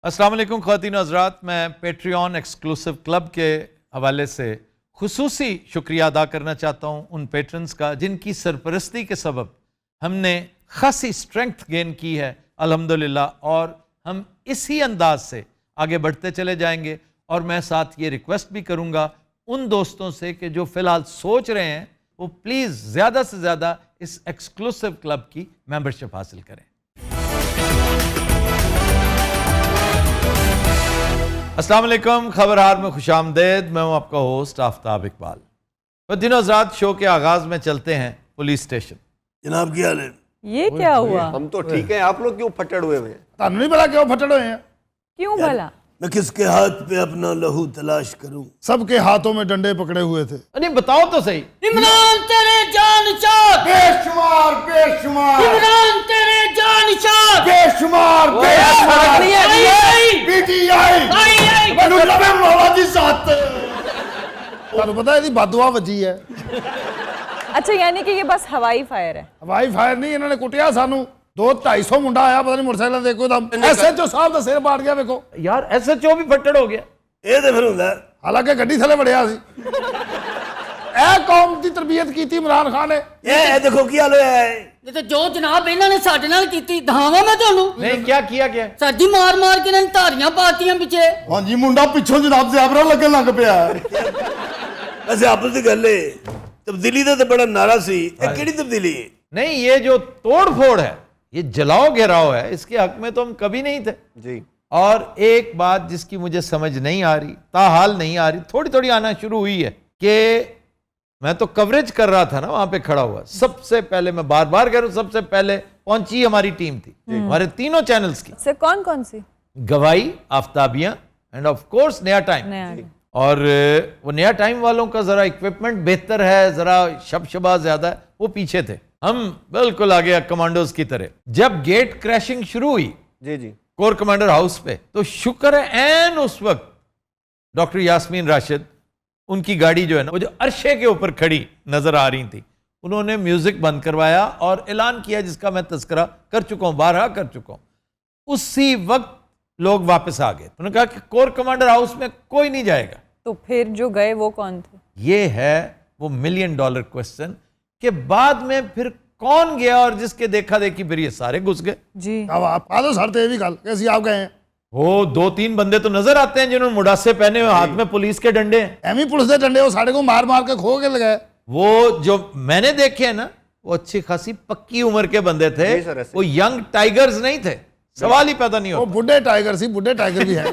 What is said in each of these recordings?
अस्सलाम वालेकुम ख़वातीन हज़रात, मैं पेट्रियन एक्सक्लूसिव क्लब के हवाले से खुसूसी शुक्रिया अदा करना चाहता हूँ उन पेट्रन्स का जिनकी सरपरस्ती के सबब हमने खासी स्ट्रेंथ गेन की है अल्हम्दुलिल्लाह, और हम इसी अंदाज से आगे बढ़ते चले जाएंगे। और मैं साथ ये रिक्वेस्ट भी करूँगा उन दोस्तों से कि जो फ़िलहाल सोच रहे हैं वो प्लीज़ ज़्यादा से ज़्यादा इस एक्सक्लूसिव क्लब की मेंबरशिप हासिल करें। अस्सलाम वालेकुम, खबरहार में खुशामदेद। मैं हूं आपका होस्ट आफ्ताब इकबाल। तो दिनों रात शो के आगाज में चलते हैं पुलिस स्टेशन। जनाब क्या हाल है? ये क्या हुआ? हम तो ठीक है, आप लोग क्यों फटड़ हुए हैं? तानू नहीं पता क्यों फटड़ हुए हैं? क्यों भला? मैं किसके हाथ पे अपना लहू तलाश करूं? सबके हाथों में डंडे पकड़े हुए थे। अरे बताओ तो सही। इमरान तेरे जान चाहत, बेशुमार बेशुमार इमरान तेरे जान चाहत, बेशुमार बेशुमार पीटीआई ਮੈਨੂੰ ਲਵੇ ਮੌਲਾ ਦੀ ਜ਼ਾਤ। ਤੁਹਾਨੂੰ ਪਤਾ ਇਹਦੀ ਬਦਦੁਆ ਵੱਜੀ ਹੈ। अच्छा, यानी कि ये बस हवाई फायर है। ਹਵਾਈ ਫਾਇਰ ਨਹੀਂ, ਇਹਨਾਂ ਨੇ ਕੁੱਟਿਆ ਸਾਨੂੰ। 200-250 ਮੁੰਡਾ ਆਇਆ, ਪਤਾ ਨਹੀਂ ਮੋਟਰਸਾਈਕਲ ਤੇ ਇੱਕੋ ਦਮ ਐਸਐਚਓ ਸਾਹਿਬ ਦਾ ਸਿਰ ਪਾੜ ਗਿਆ। ਵੇਖੋ यार SHO भी फट्टड़ हो गया। ਇਹ ਤੇ ਫਿਰ ਹੁੰਦਾ ਹੈ। ਹਾਲਾਂਕਿ ਗੱਡੀ ਥੱਲੇ ਵੜਿਆ ਸੀ। ਇਹ ਕੌਮ ਦੀ ਤਰਬੀਅਤ ਕੀਤੀ ਇਮਰਾਨ ਖਾਨ ਨੇ। ਇਹ ਦੇਖੋ ਕੀ ਹਾਲ ਹੋਇਆ ਹੈ। ये तो जो जनाब इन्हों ने साडे नाल कीती धावा मैं तुहानू नहीं, क्या किया क्या? साडी मार मार के इन्होंने धारियां पातियां पिछे। ਹਾਂਜੀ ਮੁੰਡਾ ਪਿੱਛੋਂ ਜਨਾਬ ਜ਼ੈਬਰਾ ਲੱਗਣ ਲੱਗ ਪਿਆ। ਵੈਸੇ ਆਪਸ ਦੀ ਗੱਲ ਹੈ, ਤਬਦੀਲੀ ਦਾ ਤਾਂ ਬੜਾ ਨਾਰਾ ਸੀ। ਇਹ ਕਿਹੜੀ ਤਬਦੀਲੀ ਹੈ? नहीं, ये जो तोड़ फोड़ है, ये जलाओ घेराव है, इसके हक में तो हम कभी नहीं थे जी। और एक बात जिसकी मुझे समझ नहीं आ रही, ताहाल नहीं आ रही, थोड़ी थोड़ी आना शुरू हुई है कि मैं तो कवरेज कर रहा था ना वहां पे खड़ा हुआ। सबसे पहले मैं बार बार कह रहा हूं, सबसे पहले पहुंची हमारी टीम थी, हमारे तीनों चैनल्स की। सर कौन कौन सी? गवाही, आफ्ताबियां एंड ऑफ कोर्स नया टाइम। नया। और वो नया टाइम वालों का जरा इक्विपमेंट बेहतर है, जरा शबशबा ज्यादा है, वो पीछे थे, हम बिल्कुल आगे कमांडोज की तरह। जब गेट क्रैशिंग शुरू हुई जी जी कोर कमांडर हाउस पे, तो शुक्र है एन उस वक्त डॉक्टर यास्मीन राशिद, उनकी गाड़ी जो है ना वो जो अरशे के ऊपर खड़ी नजर आ रही थी, उन्होंने म्यूजिक बंद करवाया और ऐलान किया जिसका मैं तस्करा कर चुका हूं, बारहा कर चुका हूं। उसी वक्त लोग वापस आ गए। उन्होंने कहा कि कोर कमांडर हाउस में कोई नहीं जाएगा। तो फिर जो गए वो कौन थे? ये है वो $1 मिलियन क्वेश्चन कि बाद में फिर कौन गया, और जिसके देखा देखी फिर ये सारे घुस गए। जी अब आप आ दो सर, तो ये भी गल कैसी आप गए हैं। वो 2-3 बंदे तो नजर आते हैं जिन्होंने मुडासे पहने हुए, हाथ में पुलिस के डंडे हैं। एमी पुलिस के डंडे वो साढ़े को मार मार के खो के लगाए। वो जो मैंने देखे हैं ना, वो अच्छी खासी पक्की उम्र के बंदे थे, जी सर, ऐसे। वो यंग टाइगर्स नहीं थे, सवाल ही पैदा नहीं वो होता। बुढ़े टाइगर सी, बुढ़े टाइगर भी है।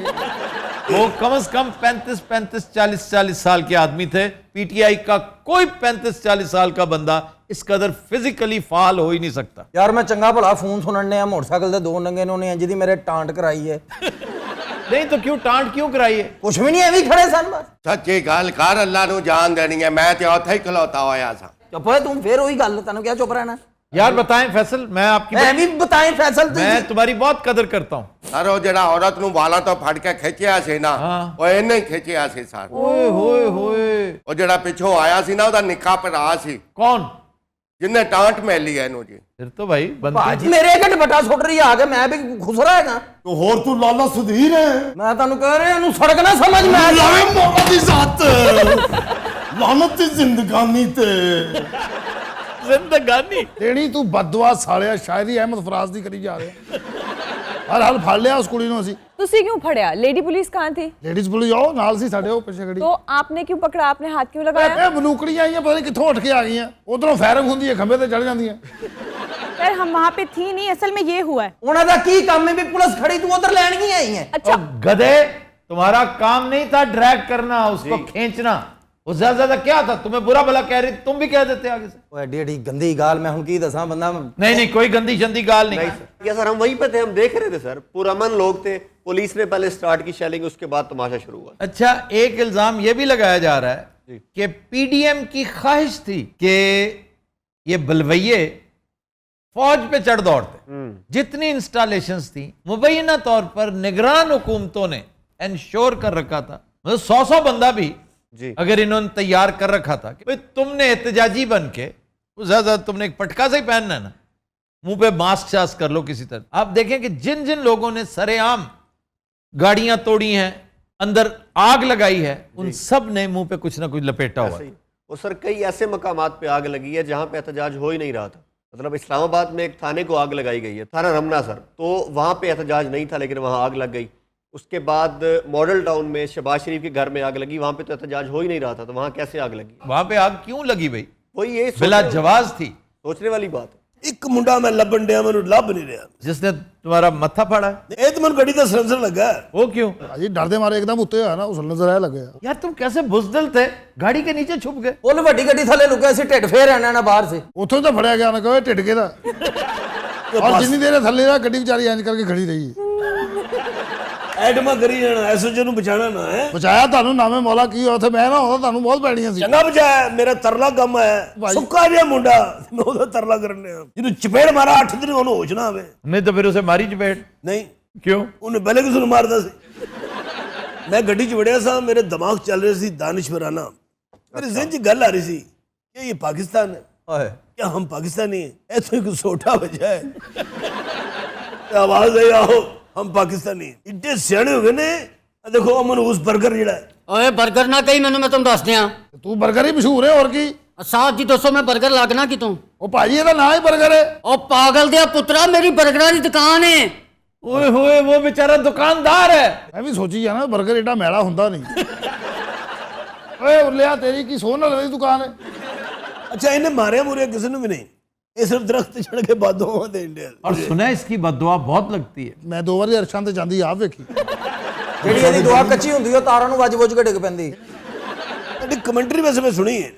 वो कम से कम 35-35, 40-40 साल के आदमी थे। पीटीआई का कोई 35-40 साल का बंदा इस कदर फिजिकली फाल हो ही नहीं सकता। यार मैं चंगा भला फोन सुनने मोटरसाइकिल से 2 नंगे इन्होंने जिदी मेरे टांट कराई है। नहीं तो क्यों टांट क्यों कराई है? कुछ भी नहीं, एवं ही खड़े सन बस। सच्ची गल कर, अल्लाह नू जान देनी है। मैं तो उत्थे ही खलोता होया सा। चुप है तुम, फिर वही गल, तेन क्या चुप रहना? यार बताएं फैसल, मैं आपकी मैं भी बताएं फैसल तुम। मैं तुम्हारी बहुत कदर करता हूं। सर वो जड़ा औरत नू वाला तो फड़ के खिंचिया सी ना, हाँ। वो इन्हें ही खिंचिया सी सर। ओए होए होए, वो जड़ा पिछों आया सी ना, ਉਹਦਾ निक्का भरा सी कौन? जिन्हें टांट मिली है इनू जी। फिर तो भाई बनती भाजी मेरे एक दुपट्टा सुट रही है आगे, मैं भी खुश रहेगा। तो होर तू लाला सुधीर है। मैं तेन कह रहा हूं सड़क ना समझ मैं लावे मौला दी ज़ात। लानत दी जिंदगानी ते जिंदगानी देनी तू बददुआ सालिया। शायरी अहमद फराज दी करी जा रहे। हर हाल फड़ लिया उस कुड़ी ਨੂੰ ਅਸੀਂ। तुसी क्यों फड़या? लेडी पुलिस कहाँ थी? लेडीज पुलिस आओ नाल सी साडे ਉਹ ਪਿੱਛੇ ਖੜੀ। तो आपने क्यों पकड़ा? आपने हाथ क्यों लगाया? ਇਹ ਬਨੂਕੜੀਆਂ ਆਈਆਂ, ਪਤਾ ਨਹੀਂ ਕਿੱਥੋਂ ਉੱਠ ਕੇ ਆ ਗਈਆਂ। ਉਧਰੋਂ ਫਾਇਰਿੰਗ ਹੁੰਦੀ ਹੈ, ਖੰਭੇ ਤੇ ਚੜ ਜਾਂਦੀਆਂ। सर हम वहाँ पे थी नहीं, असल में ये हुआ है। उन्होंने की काम में भी पुलिस खड़ी, तू उधर लैन की आई है। अच्छा गधे, तुम्हारा काम नहीं था ड्रैग करना, उसको खींचना। वो ज्यादा क्या था? तुम्हें बुरा भला कह रही, तुम भी कह देते आगे से। ओए एडी एडी गंदी गाल मैं हुन की दसा बंदा। नहीं नहीं, कोई गंदी शंदी गाल नहीं। या सर हम वहीं पे थे, हम देख रहे थे सर, पुरअमन लोग थे। पुलिस ने पहले स्टार्ट की शेलिंग, उसके बाद तमाशा शुरू हुआ। अच्छा, एक इल्जाम ये भी लगाया जा रहा है कि पीडीएम की ख्वाहिश थी कि ये बलवैये फौज पे चढ़ दौड़ते। जितनी इंस्टॉलेशंस थी मुबैना तौर पर निगरान हुकूमतों ने एंश्योर कर रखा था, मतलब 100 बंदा भी जी। अगर इन्होंने तैयार कर रखा था कि भाई तुमने एहतजाजी बन के, ज्यादा तुमने एक पटका से ही पहनना है ना, मुंह पे मास्क शास्क कर लो किसी तरह। आप देखें कि जिन जिन लोगों ने सरेआम गाड़ियां तोड़ी हैं, अंदर आग लगाई है, उन सब ने मुंह पे कुछ ना कुछ लपेटा हुआ है। और सर कई ऐसे मकामात पे आग लगी है जहाँ पे एहतजाज हो ही नहीं रहा था। मतलब इस्लामाबाद में एक थाने को आग लगाई गई है, थाना रमना सर, तो वहाँ पे एहतजाज नहीं था लेकिन वहाँ आग लग गई। उसके बाद मॉडल टाउन में शहबाज शरीफ के घर में आग लगी, वहाँ पे तो एहतजाज हो ही नहीं रहा था, तो वहाँ कैसे आग लगी? वहां पे आग क्यों लगी भाई? वही ये बिला जवाज थी। सोचने वाली बात है। ਇੱਕ ਮੁੰਡਾ ਮੈਂ ਲੱਭਣ ਡਿਆ, ਮੈਨੂੰ ਲੱਭ ਨਹੀਂ ਰਿਹਾ। जिसने तुम्हारा मत्था फाड़ा है। ਇਹ ਤਾਂ ਮੈਨੂੰ ਗੱਡੀ ਦਾ ਸਿਲੰਡਰ ਲੱਗਾ ਹੈ। वो क्यों? ਭਾਜੀ ਡਰਦੇ ਮਾਰੇ ਇੱਕਦਮ ਉੱਤੇ ਹੋਇਆ ਨਾ, ਉਸ ਨਜ਼ਰ ਆਇਆ ਲੱਗਿਆ। यार तुम कैसे बुजदिल थे, गाड़ी के नीचे छुप गए। ਉਹ ਵੱਡੀ ਗੱਡੀ ਥੱਲੇ ਲੁਕਿਆ ਸੀ, ਢਿੱਡ ਫੇਰ ਆਣਾ ਨਾ ਬਾਹਰ ਸੀ। ਉੱਥੋਂ ਤਾਂ ਫੜਿਆ ਗਿਆ ਨਾ, ਕਹੇ ਢਿੱਡ ਕੇ ਦਾ। ਔਰ ਜਿੰਨੀ ਦੇਰ ਇਹ ਥੱਲੇ ਦਾ ਗੱਡੀ ਵਿਚਾਰੀ ਇੰਜ ਕਰਕੇ ਖੜੀ ਰਹੀ। ਐਟਮਾਂ ਕਰੀ ਜਾਣਾ, ਐਸਓਜੀ ਨੂੰ ਬਚਾਣਾ ਨਾ ਹੈ। ਬਚਾਇਆ ਤੁਹਾਨੂੰ, ਨਾਮੇ ਮੌਲਾ ਕੀ ਹੋਇਆ ਉੱਥੇ, ਮੈਂ ਨਾ ਹੁੰਦਾ ਤੁਹਾਨੂੰ ਬਹੁਤ ਪੈਣੀਆਂ ਸੀ। ਚੰਗਾ ਬਚਾਇਆ, ਮੇਰਾ ਤਰਲਾ ਕੰਮ ਹੈ। ਸੁੱਕਾ ਜਿਹਾ ਮੁੰਡਾ, ਮੈਂ ਉਹਦਾ ਤਰਲਾ ਕਰਨ ਡਿਆ। ਜਿਹਨੂੰ ਚਪੇੜ ਮਾਰਾ 8 ਦਿਨ ਉਹਨੂੰ ਹੋਸ਼ ਨਾ ਆਵੇ। नहीं तो फिर उसे मारी चपेट। ਨਹੀਂ, क्यों? ਉਹਨੇ ਪਹਿਲੇ ਕਿਸੇ ਨੂੰ ਮਾਰਦਾ ਸੀ। ਮੈਂ ਗੱਡੀ 'ਚ ਵੜਿਆ ਸਾਂ, ਮੇਰੇ ਦਿਮਾਗ ਚੱਲ ਰਿਹਾ ਸੀ ਦਾਨਿਸ਼ਵਰਾਨਾ। ਮੇਰੇ ਜ਼ਿਹਨ 'ਚ ਗੱਲ ਆ ਰਹੀ ਸੀ ਕਿ ਇਹ ਪਾਕਿस्तान है, ਓਏ क्या हम पाकिस्तानी हैं? ਇੱਥੋਂ ਇੱਕ ਸੋਟਾ ਵੱਜਾ ਹੈ ਤੇ ਆਵਾਜ਼ ਆਈ, ਆਹੋ हम पाकिस्तानी हैं। ਇੱਡੇ ਸਿਆਣੇ ਹੋ ਗਏ ਨੇ। ਆਹ ਦੇਖੋ ਅਮਨ ਉਸ 버ਗਰ ਜਿਹੜਾ ਹੈ। ਓਏ 버ਗਰ ਨਾ ਕਹੀ ਮੈਨੂੰ, ਮੈਂ ਤੁਹਾਨੂੰ ਦੱਸ ਦਿਆਂ। ਤੂੰ 버ਗਰ ਹੀ ਮਸ਼ਹੂਰ ਹੈ, ਹੋਰ ਕੀ। ਸਾਥ ਜੀ ਦੱਸੋ ਮੈਂ 버ਗਰ ਲੱਗਣਾ ਕਿਤੋਂ? ਉਹ ਭਾਜੀ ਇਹਦਾ ਨਾਂ ਹੀ 버ਗਰ ਹੈ। ਉਹ ਪਾਗਲ ਦਿਆ ਪੁੱਤਰਾ, ਮੇਰੀ 버ਗਰਾਂ ਦੀ ਦੁਕਾਨ ਹੈ। ओए होए, वो बेचारा दुकानदार है। ਮੈਂ ਵੀ ਸੋਚੀ ਜਾਣਾ 버ਗਰ ਏਡਾ ਮੈਲਾ ਹੁੰਦਾ ਨਹੀਂ। ਓਏ ਉਲਿਆ ਤੇਰੀ ਕੀ ਸੋਹਣ ਨਾਲ ਦੀ ਦੁਕਾਨ ਹੈ। ਅੱਛਾ, ਇਹਨੇ ਮਾਰਿਆ ਮੁਰਿਆ ਕਿਸੇ ਨੂੰ ਵੀ ਨਹੀਂ, ਇਹ ਸਿਰਫ ਦਰਖਤ ਤੇ ਚੜ ਕੇ ਬਾਦੋਂ ਦੇ ਇੰਡੀਆ। और सुना है इसकी बददुआ बहुत लगती है। ਮੈਂ 2 ਵਾਰੀ ਅਰਸ਼ਾਂ ਤੇ ਜਾਂਦੀ ਆਪ ਵੇਖੀ। ਜਿਹੜੀ ਇਹਦੀ ਦੁਆ ਕੱਚੀ ਹੁੰਦੀ ਉਹ ਤਾਰਾਂ ਨੂੰ ਵੱਜ-ਵੱਜ ਕੇ ਡਿੱਗ ਪੈਂਦੀ। ਤੁਹਾਡੀ ਕਮੈਂਟਰੀ ਵੈਸੇ ਮੈਂ ਸੁਣੀ ਹੈ।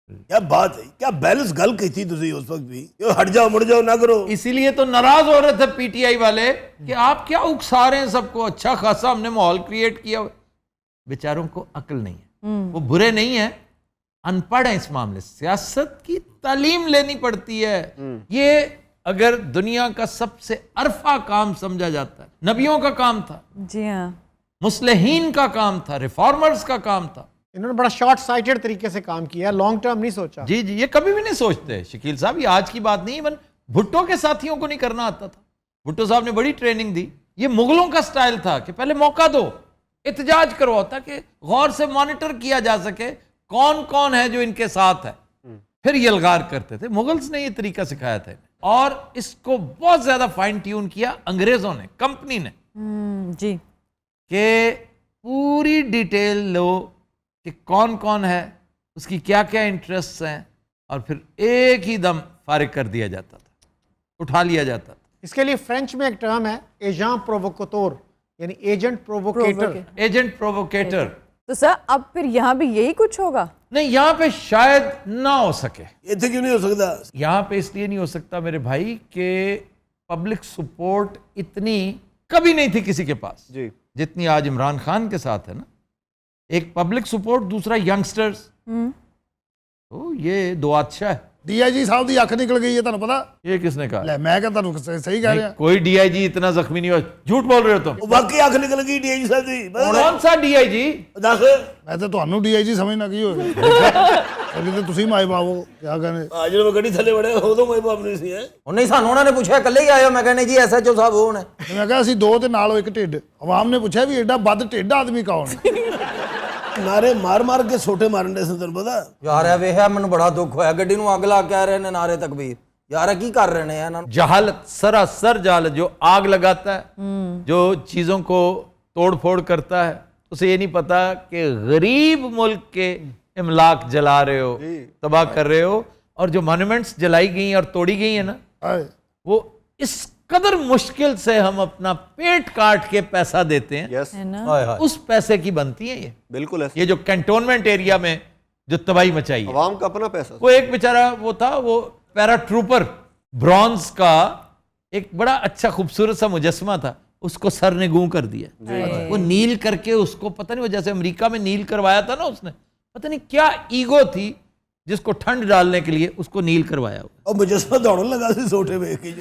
क्या बात है, क्या बैलेंस गल की थी तुझे उस वक्त भी, ये हट जाओ मुड़ जाओ ना करो। इसीलिए तो नाराज हो रहे थे पीटीआई वाले कि आप क्या उकसा रहे हैं सबको। अच्छा खासा हमने माहौल क्रिएट किया। बेचारों को अक्ल नहीं है, वो बुरे नहीं है, अनपढ़ है इस मामले। सियासत की तालीम लेनी पड़ती है। ये अगर दुनिया का सबसे अरफा काम समझा जाता है, नबियों का काम था, जी हाँ, मुस्लिहीन का काम था, रिफॉर्मर्स का काम था। इन्होंने बड़ा शॉर्ट साइटेड तरीके से काम किया, लॉन्ग टर्म नहीं सोचा। जी जी, ये कभी भी नहीं सोचते शकील साहब, ये आज की बात नहीं। इवन भुट्टो के साथियों को नहीं करना आता था। भुट्टो साहब ने बड़ी ट्रेनिंग दी। ये मुगलों का स्टाइल था कि पहले मौका दो, एहतजाज करवाओ, ताकि गौर से मॉनिटर किया जा सके कौन कौन है जो इनके साथ है, फिर यलगार करते थे। मुगल्स ने ये तरीका सिखाया था और इसको बहुत ज्यादा फाइन ट्यून किया अंग्रेजों ने, कंपनी ने, जी, कि पूरी डिटेल लो कि कौन कौन है, उसकी क्या क्या इंटरेस्ट हैं, और फिर एक ही दम फारिग कर दिया जाता था, उठा लिया जाता था। इसके लिए फ्रेंच में एक टर्म है, एजेंट प्रोवोकेटर, यानी एजेंट प्रोवोकेटर। एजेंट प्रोवोकेटर। तो सर अब फिर यहाँ भी यही कुछ होगा? नहीं, यहाँ पे शायद ना हो सके। इतने क्यों नहीं हो सकता? यहाँ पे इसलिए नहीं हो सकता मेरे भाई कि पब्लिक सपोर्ट इतनी कभी नहीं थी किसी के पास जी, जितनी आज इमरान खान के साथ है ना। एक पब्लिक सपोर्ट, दूसरा यंगस्टर्स। तो ये दो अच्छा है। ਡੀਆਈਜੀ ਸਾਹਿਬ ਦੀ ਅੱਖ ਨਿਕਲ ਗਈ ਹੈ, ਤੁਹਾਨੂੰ ਪਤਾ। ये किसने कहा? ਲੈ ਮੈਂ ਕਿਹਾ ਤੁਹਾਨੂੰ ਸਹੀ ਕਹਿ ਰਿਹਾ। कोई डीआईजी इतना जख्मी नहीं हुआ। झूठ बोल रहे हो तुम। वाकई आंख निकल गई डीआईजी साहब दी। कौन सा डीआईजी? दस ਮੈਂ ਤਾਂ ਤੁਹਾਨੂੰ ਡੀਆਈਜੀ ਸਮਝਣਾ ਕੀ ਹੋਵੇ। ਅਗੇ ਤੇ ਤੁਸੀਂ ਮਾਏ ਬਾਬੋ ਕਿਆ ਕਹਿੰਦੇ। आज जब गड्डी थले बड़े उदों कोई बाप नहीं सी है। ਉਹ ਨਹੀਂ, ਸਾਨੂੰ ਉਹਨਾਂ ਨੇ ਪੁੱਛਿਆ ਇਕੱਲੇ ਹੀ ਆਏ ਹੋ? ਮੈਂ ਕਹਿੰਦਾ ਜੀ ਐਸਐਚਓ ਸਾਹਿਬ ਉਹ ਨੇ। ਮੈਂ ਕਿਹਾ ਅਸੀਂ 2 ਤੇ ਨਾਲੋਂ ਇੱਕ ਢਿੱਡ। ਆਵਾਮ ਨੇ ਪੁੱਛਿਆ ਵੀ ਐਡਾ ਵੱਧ ਢਿੱਡ ਆਦਮੀ ਕੌਣ ਹੈ। नारे मार मार के सोटे मारन दे संदर पता। ਯਾਰ ਇਹ ਵੇਖਿਆ, ਮੈਨੂੰ ਬੜਾ ਦੁੱਖ ਹੋਇਆ। ਗੱਡੀ ਨੂੰ ਅੱਗ ਲਾ ਕੇ ਆ ਰਹੇ ਨੇ, ਨਾਰੇ ਤਕਬੀਰ। यार ये की कर रहे हैं यार? जहालत, सरासर जहालत। जो आग लगाता है, जो चीज़ों को तोड़ फोड़ करता है, उसे ये नहीं पता कि गरीब मुल्क के इमलाक जला रहे हो, तबाह कर रहे हो। और जो मॉन्यूमेंट्स जलाई गई और तोड़ी गई है ना, वो इस कदर मुश्किल से हम अपना पेट काट के पैसा देते हैं। यस, उस पैसे की बनती है ये। बिल्कुल ऐसे। ये जो कैंटोनमेंट एरिया में जो तबाही मचाई है, अवाम का अपना पैसा। वो एक बेचारा वो था, वो पैराट्रूपर ब्रॉन्ज का एक बड़ा अच्छा खूबसूरत सा मुजस्मा था, उसको सर ने गूं कर दिया। वो नील करके उसको, पता नहीं वो जैसे अमेरिका में नील करवाया था ना उसने, पता नहीं क्या ईगो थी जिसको ठंड डालने के लिए उसको नील करवाया। और मुजस्मा दौड़ने लगा सी सोटे में के।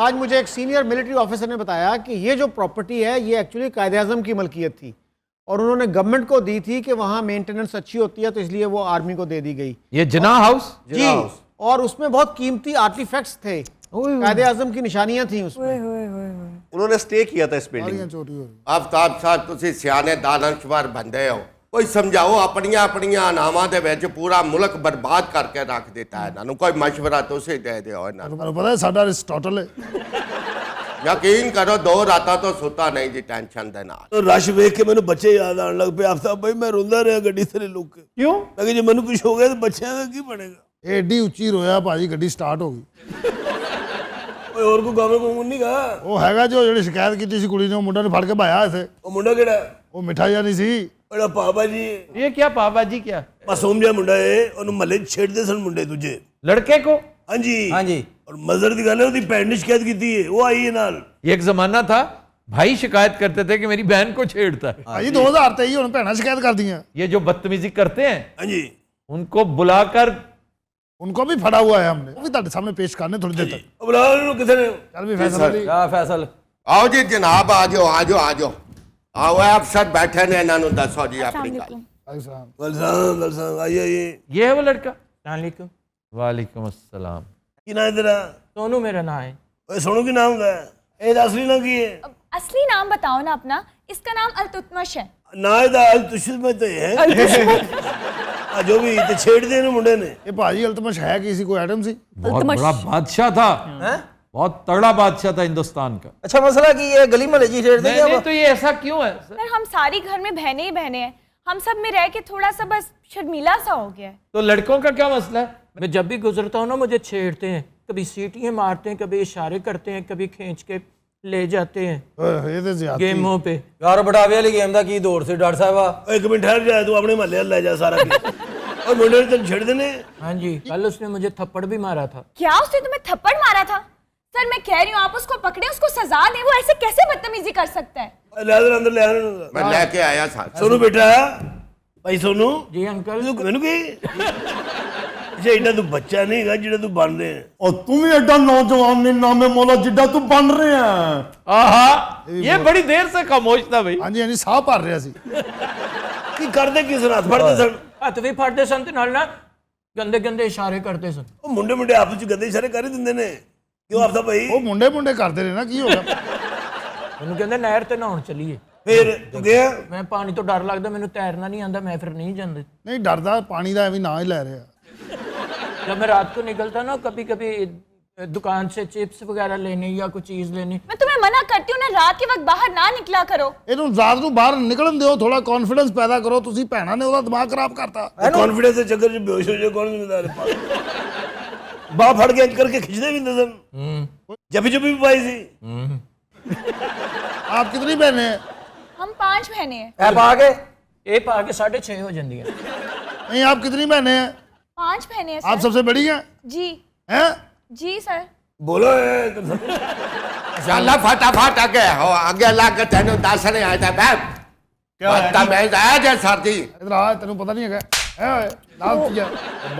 आज मुझे एक सीनियर मिलिट्री ऑफिसर ने बताया कि ये जो प्रॉपर्टी है ये एक्चुअली कायदे-ए-आज़म की मलकियत थी और उन्होंने गवर्नमेंट को दी थी कि वहाँ मेंटेनेंस अच्छी होती है, तो इसलिए वो आर्मी को दे दी गई। ये जिन्ना हाउस जी, और उसमें बहुत कीमती आर्टिफैक्ट्स थे, कायदे आजम की निशानियां थी उसमें। उन्होंने स्टे किया था इस बिल्डिंग में। चोरी हो रही ਆਫਤਾਬ ਸਾਹਿਬ ਤੁਸੀਂ ਸਿਆਣੇ ਦਾਨਸ਼ਵਰ ਬੰਦੇ ਹੋ ਕੋਈ ਸਮਝਾਓ ਆਪਣੀਆਂ ਆਪਣੀਆਂ ਨਾਵਾਂ ਦੇ ਵਿੱਚ ਪੂਰਾ ਮੁਲਕ ਬਰਬਾਦ ਕਰਕੇ ਰੱਖ ਦਿੱਤਾ ਇਹਨਾਂ ਨੂੰ ਕੋਈ ਮਸ਼ਵਰਾ ਤੁਸੀਂ ਦੇ ਦਿਓ ਇਹਨਾਂ ਨੂੰ ਤੁਹਾਨੂੰ ਪਤਾ ਹੈ ਸਾਡਾ ਅਰਿਸਟੋਟਲ ਹੈ ਯਕੀਨ ਕਰੋ 2 ਰਾਤਾਂ ਤੋਂ ਸੁੱਤਾ ਨਹੀਂ ਜੀ ਟੈਨਸ਼ਨ ਦੇ ਨਾਲ तो रश वेख के मैंने बच्चे याद आने लग पे आफ्ताब भाई मैं रोंदा रहा गड्डी थले लुक के क्यों? मैं जे मैनू कुछ हो गया तो बच्चों का की बनेगा। ਇਹ ਏਡੀ ਉੱਚੀ ਰੋਇਆ ਭਾਜੀ ਗੱਡੀ ਸਟਾਰਟ ਹੋ ਗਈ कोई और को गावे को नहीं कहा ਉਹ ਹੈਗਾ ਜੋ ਜਿਹੜੀ ਸ਼ਿਕਾਇਤ ਕੀਤੀ ਸੀ ਕੁੜੀ ਨੇ ਉਹ ਮੁੰਡਾ ਨੇ ਫੜ ਕੇ ਭਾਇਆ ਇੱਥੇ वो मुंडा केड़ा ਉਹ ਮਿੱਠਾ ਜਿਹਾ ਨਹੀਂ ਸੀ बड़ा पापा जी ये क्या पापा जी क्या मासूम जिहा मुंडा है ओनू महल्ले छेड़दे सन मुंडे दूजे। लड़के को हाँ जी हाँ जी। और मजर दी गल है ओदी भैन ने शिकायत की है वो आई है नाल। ये एक जमाना था भाई शिकायत करते थे कि मेरी बहन को छेड़ता है। ਭਾਜੀ 2023 ਹੁਣ ਭੈਣਾਂ ਸ਼ਿਕਾਇਤ ਕਰਦੀਆਂ ये जो बदतमीजी करते हैं हाँ जी उनको बुलाकर उनको भी फड़ा हुआ है हमने वो भी ਤੁਹਾਡੇ ਸਾਹਮਣੇ ਪੇਸ਼ ਕਰਨੇ ਥੋੜੀ ਦੇਰ ਤੱਕ अब बुला लो किसे ने ਚੱਲ ਵੀ ਫੈਸਲਾ ਲਈ क्या फैसल ਆਓ ਜੀ ਜਨਾਬ ਆ ਜਾਓ ਆ ਜਾਓ ਆ ਜਾਓ ਆਓ ਇਹ ਅਫਸਰ ਬੈਠੇ ਨੇ ਇਹਨਾਂ ਨੂੰ ਦੱਸੋ ਜੀ ਆਪਣੀ ਗੱਲ गलसान आइए आइए ये है वो लड़का। वालेकुम। वालेकुम अस्सलाम। की ना तेरा सोनू मेरा नाम है। ओए सोनू की नाम का है ए असली नाम की है असली नाम बताओ ना अपना। इसका नाम अलतुतमश है। ना इदा अल तुशिद में तो है जो भी ते छेड़ दे ने मुंडे ने। ਇਹ ਭਾਜੀ ਅਲਤਮਸ਼ ਹੈ ਕੀ ਸੀ ਕੋਈ ਆਈਟਮ ਸੀ बहुत बड़ा बादशाह था, बहुत तगड़ा बादशाह था हिंदुस्तान का। अच्छा मसला कि ये गली मोहल्ले जी छेड़ नहीं, देंगे नहीं, तो ये ऐसा क्यों है सर? सर हम सारी घर में बहनें ही बहनें हैं। हम सब में रह के थोड़ा सा बस शर्मीला सा हो गया है। तो लड़कों का क्या मसला है? मैं जब भी गुजरता हूँ ना मुझे छेड़ते हैं, कभी सीटियाँ मारते हैं, कभी इशारे करते हैं, कभी खींच के ले जाते हैं ਇਹ ਤੇ ਜ਼ਿਆਦਤੀ गेमों पे। यार बढ़ावे वाली गेम का की दौड़ से डॉक्टर साहब एक मिनट ठहर जा तू अपने महल्ले ले जा सारा और मुंडे ने तेन छेड़ देने। हाँ जी, कल उसने मुझे थप्पड़ भी मारा था। क्या उसने तुम्हें थप्पड़ मारा था? सर मैं कह रही हूँ आप उसको पकड़े, उसको सजा दें। वो ऐसे कैसे बदतमीजी कर सकता है? ले आ अंदर ले आ ਮੈਂ ਲੈ ਕੇ ਆਇਆ ਸਾਥ सोनू बेटा भाई सोनू जी अंकल। मैनू की अच्छा एडा तू बच्चा नहीं है जेड़ा तू बन रहे हैं। ਉਹ ਤੂੰ ਵੀ ਐਡਾ ਨੌਜਵਾਨ ਨਹੀਂ ਨਾਮੇ ਮੌਲਾ ਜਿੱਡਾ ਤੂੰ ਬਣ ਰਿਹਾ आहा, ये बड़ी देर से खामोश था भाई। ਹਾਂਜੀ ਹਾਂਜੀ ਸਾਹ ਭਰ ਰਿਹਾ ਸੀ की करदे किस हाथ फड़दे सन हथ भी फटते सन ते नाल ना गंदे गंदे इशारे करते सन। ਉਹ ਮੁੰਡੇ ਮੁੰਡੇ ਆਪਸ ਵਿੱਚ ਗੰਦੇ ਇਸ਼ਾਰੇ ਕਰ ਹੀ ਦਿੰਦੇ ਨੇ ਕਿਉਂ ਆਪਦਾ ਭਾਈ ਉਹ ਮੁੰਡੇ ਮੁੰਡੇ ਕਰਦੇ ਨੇ ਨਾ ਕੀ ਹੋ ਗਿਆ मैनू कहंदे नहर ते नहाउण चलीए। ਫਿਰ ਤੂੰ ਗਿਆ मैं पानी तो डर लगदा, मैनू तैरना नहीं आंदा, मैं फिर नहीं जांदा। ਨਹੀਂ ਡਰਦਾ ਪਾਣੀ ਦਾ ਐਵੇਂ ਨਾ ਹੀ ਲੈ ਰਿਹਾ जब मैं रात को निकलता ना कभी कभी दुकान से चिप्स वगैरह लेने या कुछ चीज लेनी, मैं तुम्हें मना करती हूँ ना, रात के वक्त बाहर ना निकला करो। ਇਹਨੂੰ ਰਾਤ ਨੂੰ ਬਾਹਰ ਨਿਕਲਣ ਦਿਓ ਥੋੜਾ ਕੌਨਫੀਡੈਂਸ ਪੈਦਾ ਕਰੋ ਤੁਸੀਂ ਭੈਣਾਂ ਨੇ ਉਹਦਾ ਦਿਮਾਗ ਖਰਾਬ ਕਰਤਾ कॉन्फिडेंस के चक्कर में बेहोश हो जाए कौन जिम्मेदार है बाह फड़ के इंज करके खिंचदे भी नजर जबी जबी भी पाई सी आप कितनी बहनें हैं हम 5 बहनें हैं। ऐप आ गए ये पा के 6:30 हो जाती है। नहीं आप कितनी बहनें हैं 5 बहनें हैं आप सर। सबसे बड़ी हैं जी हैं जी सर। बोलो ਚੱਲ ਫਟਾਫਟ ਅੱਗੇ ਹੋ ਅੱਗੇ ਲੱਗ ਕੇ ਤੈਨੂੰ ਦੱਸ ਰਿਹਾ ਹੈ ਤਾਂ ਬੈ ਤਾਂ ਮੈਂ ਆਇਆ ਜੇ ਸਰਦੀ इधर आ तेनू पता नहीं है ए लाल किया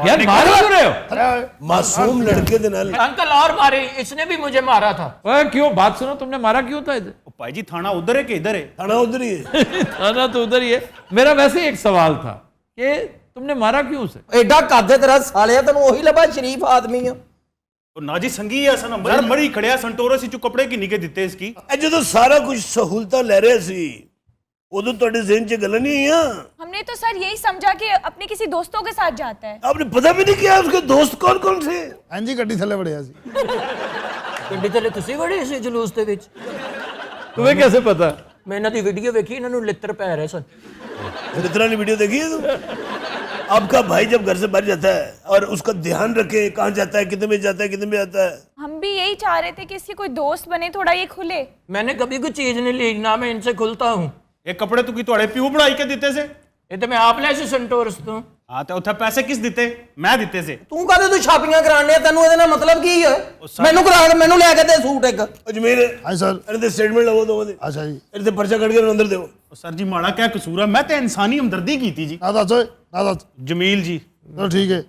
यार मार क्यों रहे हो? अरे मासूम लड़के दे नाल अंकल और मारे, इसने भी मुझे मारा था। ओए, क्यों? बात सुनो, तुमने मारा क्यों था इधर? भाई जी थाना उधर है कि इधर है? थाना उधर ही है थाना तो उधर ही है। मेरा वैसे ही एक सवाल था कि तुमने मारा क्यों उसे? एडा कादे तेरा सालिया तेन वही लबा शरीफ आदमी है तो नाजी संगी है सन अंबर मरी खड़िया संटोरा सी चु कपड़े की निके दिते इसकी ਇਹ ਜਦੋਂ ਸਾਰਾ ਕੁਝ ਸਹੂਲਤਾਂ ਲੈ ਰਹੇ ਸੀ ਉਦੋਂ ਤੁਹਾਡੇ ਜ਼ਿਹਨ 'ਚ ਗੱਲਾਂ नहीं आईयां हमने तो सर यही समझा कि अपने किसी दोस्तों के साथ जाता है। आपने पता भी नहीं किया उसके दोस्त कौन कौन थे इंजी गड्डी थले वड़िया सी ਗੱਡੀ ਥੱਲੇ ਤੁਸੀਂ ਬੜੇ ਸੀ ਜਲੂਸ ਦੇ ਵਿੱਚ। तुम्हें कैसे पता? ਮੈਂ ਇਹਨਾਂ ਦੀ ਵੀਡੀਓ ਵੇਖੀ, ਇਹਨਾਂ ਨੂੰ ਲਿੱਤਰ ਪੈ ਰਹੇ ਸਨ। इतना नहीं वीडियो देखी है तुम आपका भाई जब घर से बाहर जाता है और उसका ध्यान रखे कहाँ जाता है कितने में जाता है कितने में आता है हम भी यही चाह रहे थे कि इसके कोई दोस्त बने, थोड़ा ये खुले। मैंने कभी कोई चीज नहीं ली ना, मैं इनसे खुलता हूँ। ये कपड़े तू की तोड़े प्यू बनाई के दिते से ये तो मैं आप ले से संटोरस तो हाँ तो उथे पैसे किस दिते मैं दिते से तू कहदे तू छापियां कराने तेनू ਇਹਦੇ ਨਾਲ ਮਤਲਬ ਕੀ ਹੈ ਮੈਨੂੰ ਕਰਾ ਕੇ ਮੈਨੂੰ ਲੈ ਕੇ ਦੇ ਸੂਟ ਇੱਕ अजमेर हाँ सर अरे स्टेटमेंट लगो दो अच्छा जी अरे पर्चा कट के अंदर दो सर जी माड़ा क्या कसूर है मैं तो इंसानी हमदर्दी की थी जी ना दस ओए ना दस जमील जी चलो ठीक है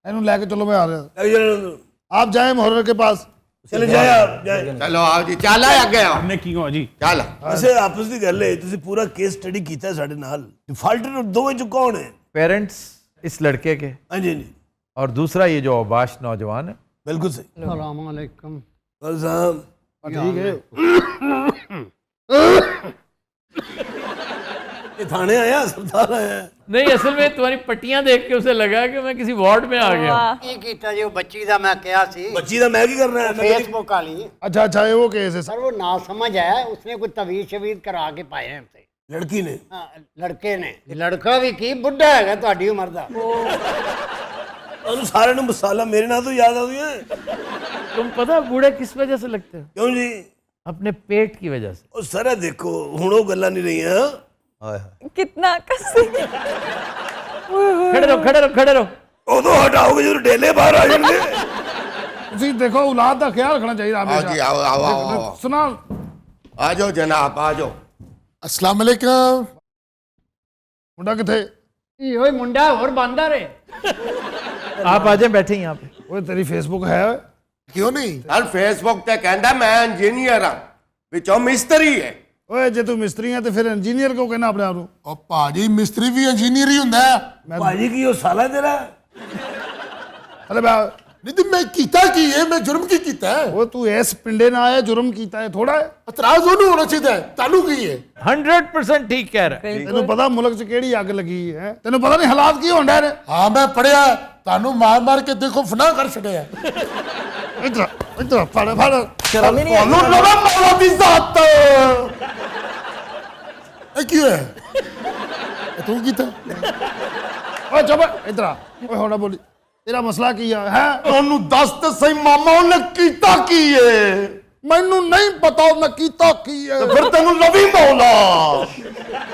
इन्हू लेके चलो मैं आ रहा लग जाने दो। आप जाए मुहर्रर के पास चले जाए आप जाए ਚਲੋ ਆਓ ਜੀ ਚੱਲ ਆ ਅੱਗੇ ਆਓ हमने की हो जी ਚੱਲ वैसे आपस की गल है ਤੁਸੀਂ पूरा केस स्टडी ਕੀਤਾ ਸਾਡੇ ਨਾਲ डिफॉल्टर दोवें ਚ कौन है पेरेंट्स इस लड़के के हाँ जी हाँ जी और दूसरा ये जो अबाश नौजवान है। बिल्कुल सही अस्सलाम वालेकुम। और साहब ठीक है ये थाने आया अस्पताल आया नहीं असल में तुम्हारी पट्टियां देख के उसे लगा कि मैं किसी वार्ड में आ गया ਕੀ ਕੀਤਾ ਜੀ ਉਹ ਬੱਚੀ ਦਾ ਮੈਂ ਕਿਹਾ ਸੀ बच्ची का मैं की करना है फेसबुक वाली अच्छा अच्छा ये वो केस है सर वो ना समझ है उसने कोई तवीज शवीज करा के पाए हैं उसे लड़की ने हाँ, लड़के ने लड़का भी की बुढ़ा हैगा ਤੁਹਾਡੀ ਉਮਰ ਦਾ ਉਹਨੂੰ ਸਾਰਿਆਂ ਨੂੰ ਮਸਾਲਾ ਮੇਰੇ ਨਾਲ ਤੋਂ ਯਾਦ ਆਉਂਦੀ ਹੈ तुम पता बूढ़े किस वजह से लगते हो ਕਿਉਂ ਜੀ अपने पेट की वजह से ਉਹ ਸਾਰਾ ਦੇਖੋ ਹੁਣ ਉਹ ਗੱਲਾਂ ਨਹੀਂ ਰਹੀਆਂ ਹਾਏ ਹਾਏ कितना कसी खड़े रहो खड़े रहो खड़े रहो ਉਦੋਂ ਹਟਾਓਗੇ ਜਦੋਂ ਡੇਲੇ ਬਾਹਰ ਆ ਜਾਣਗੇ ਤੁਸੀਂ ਦੇਖੋ औलाद ਦਾ ਖਿਆਲ ਰੱਖਣਾ ਚਾਹੀਦਾ आओ जी आओ आओ आओ आओ। सुना आ जाओ जनाब आ जाओ अस्सलाम वालेकुम मुंडा किथे ਇਹ ਓਏ ਮੁੰਡਾ ਹੋਰ ਬਾਂਦਰ ਹੈ आप आ जाए बैठे यहाँ पे ओए तेरी फेसबुक है क्यों नहीं हर फेसबुक ते कहता मैं इंजीनियर हाँ विचों मिस्त्री है ओए जे तू मिस्त्री है तो फिर इंजीनियर क्यों कहना अपने आप को ओ भाजी मिस्त्री भी इंजीनियर ही ਹੁੰਦਾ ਹੈ ਭਾਜੀ ਕੀ ਉਹ ਸਾਲਾ ਤੇਰਾ अरे मैं नहीं तो मैं कीता की है मैं जुर्म की कीता है वो तू इस पिंडे ना आया जुर्म कीता है थोड़ा ਇਤਰਾਜ਼ ਉਹਨੂੰ ਹੋਣਾ ਚਾਹੀਦਾ ਹੈ ਤਾਨੂੰ ਕੀ ਹੈ 100% ठीक कह रहा है ਤੈਨੂੰ ਪਤਾ ਮੁਲਕ 'ਚ ਕਿਹੜੀ ਅੱਗ ਲੱਗੀ ਹੈ ਤੈਨੂੰ ਪਤਾ ਨਹੀਂ ਹਾਲਾਤ ਕੀ ਹੋਣ ਡੇ ਨੇ ਹਾਂ ਮੈਂ ਪੜਿਆ ਤੁਹਾਨੂੰ ਮਾਰ ਮਾਰ ਕੇ ਦੇਖੋ ਫਨਾ ਕਰ ਛੱਡਿਆ ਇੱਧਰ ਫੜ ਸ਼ਰਮ ਹੀ ਨਹੀਂ ਆਈ ਤੁਹਾਨੂੰ ਲਗਾ ਮੌਲਾ ਦੀ ਜ਼ਾਤ ਇਹ ਕੀ ਹੈ ਇਹ ਤੂੰ ਕੀਤਾ ਓਏ ਚੁੱਪ ਇੱਧਰ ਆ ਓਏ ਹੁਣ ਨਾ ਬੋਲੀ ਤੇਰਾ ਮਸਲਾ ਕੀ ਹੈ ਉਹਨੂੰ ਦੱਸ ਤੇ ਸਹੀ ਮਾਮਾ ਉਹਨੇ ਕੀਤਾ ਕੀ ਹੈ ਮੈਨੂੰ ਨਹੀਂ ਪਤਾ ਉਹਨੇ ਕੀਤਾ ਕੀ ਹੈ ਫਿਰ ਤੈਨੂੰ ਲਵੀ ਮੌਲਾ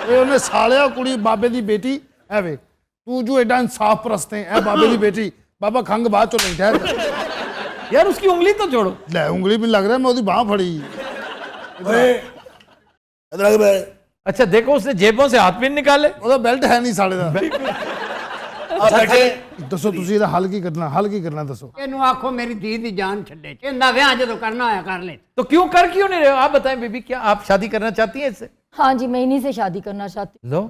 ਇਹ ਉਹਨੇ ਸਾਲਿਆ ਕੁੜੀ ਬਾਬੇ ਦੀ ਬੇਟੀ ਐ ਵੇ ਤੂੰ ਜੋ ਐਡਾ ਇਨਸਾਫ ਪ੍ਰਸਤ ਹੈ ਐ ਬਾਬੇ ਦੀ ਬੇਟੀ ਬਾਬਾ ਖੰਗ ਬਾਅਦ ਚੋਂ ਨਹੀਂ ਠਹਿਰ यार उसकी उंगली तो जोड़ो ਲੈ ਉਂਗਲੀ ਵੀ ਲੱਗ ਰਿਹਾ ਮੈਂ ਉਹਦੀ ਬਾਹ ਫੜੀ ਓਏ ਇਧਰ ਆ ਕੇ ਬੈ अच्छा देखो उसने जेबों से हाथ भी नहीं निकाले ਉਹਦਾ ਬੈਲਟ ਹੈ ਨਹੀਂ ਸਾਲੇ ਦਾ ਆ ਬੈਠੇ ਦੱਸੋ ਤੁਸੀਂ ਇਹਦਾ ਹੱਲ ਕੀ ਕਰਨਾ ਦੱਸੋ ਇਹਨੂੰ ਆਖੋ ਮੇਰੀ ਧੀ ਦੀ ਜਾਨ ਛੱਡੇ ਇਹਦਾ ਵਿਆਹ ਜਦੋਂ ਕਰਨਾ ਹੋਇਆ ਕਰ ਲੈ तो क्यों नहीं रहे हो आप बताएं बेबी क्या आप शादी करना चाहती हैं इससे हाँ जी मैं इन्हीं से शादी करना चाहती लो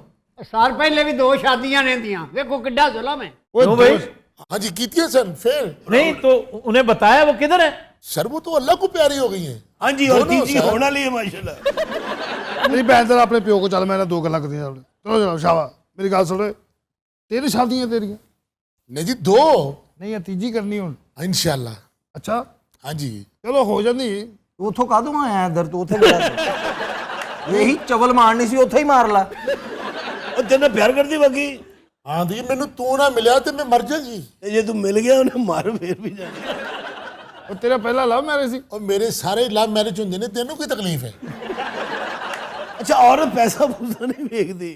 ਸਾਲ ਪਹਿਲੇ ਵੀ 2 ਸ਼ਾਦੀਆਂ ਨੇ ਦੀਆਂ ਵੇਖੋ ਕਿੱਡਾ ਜ਼ੁਲਮ ਹੈ ਓਏ क्यों भाई हाँ जी कीतियां सर फिर नहीं तो उन्हें बताया वो किधर है सर वो तो अल्लाह को प्यारी हो गई है हाँ जी और तीजी होने वाली है माशाल्लाह मेरी भैन तेरा अपने प्यो को चल मैंने 2 गल्लां करनियां चलो चलो शाबा मेरी गल सुन 3 शादियां तेरियां नहीं जी 2 नहीं तीजी करनी हुन इंशाल्लाह अच्छा हाँ जी चलो हो जांदी ਉਥੋਂ ਕਾਹਦੋਂ ਆਇਆ ਇੱਧਰ ਤੂੰ ਉੱਥੇ ਗਿਆ ਇਹੀ ਚਵਲ ਮਾਰਨੀ ਸੀ ਉੱਥੇ ਹੀ ਮਾਰ ਲਾ ਉਹ ਤੈਨੂੰ ਪਿਆਰ ਕਰਦੀ ਬਾਕੀ हाँ दी मैनू तू ना मिलिया तो मैं मर जागी ਤੇ ਜੇ ਤੂੰ ਮਿਲ ਗਿਆ ਉਹਨੇ ਮਾਰ ਫੇਰ ਵੀ ਜਾਣਾ और तेरा पहला लव मैरिज सी और मेरे सारे लव मैरिज होंदे ने तेनू की तकलीफ है ਅੱਛਾ ਔਰਤ ਪੈਸਾ ਪੂਸਾ ਨਹੀਂ ਵੇਖਦੀ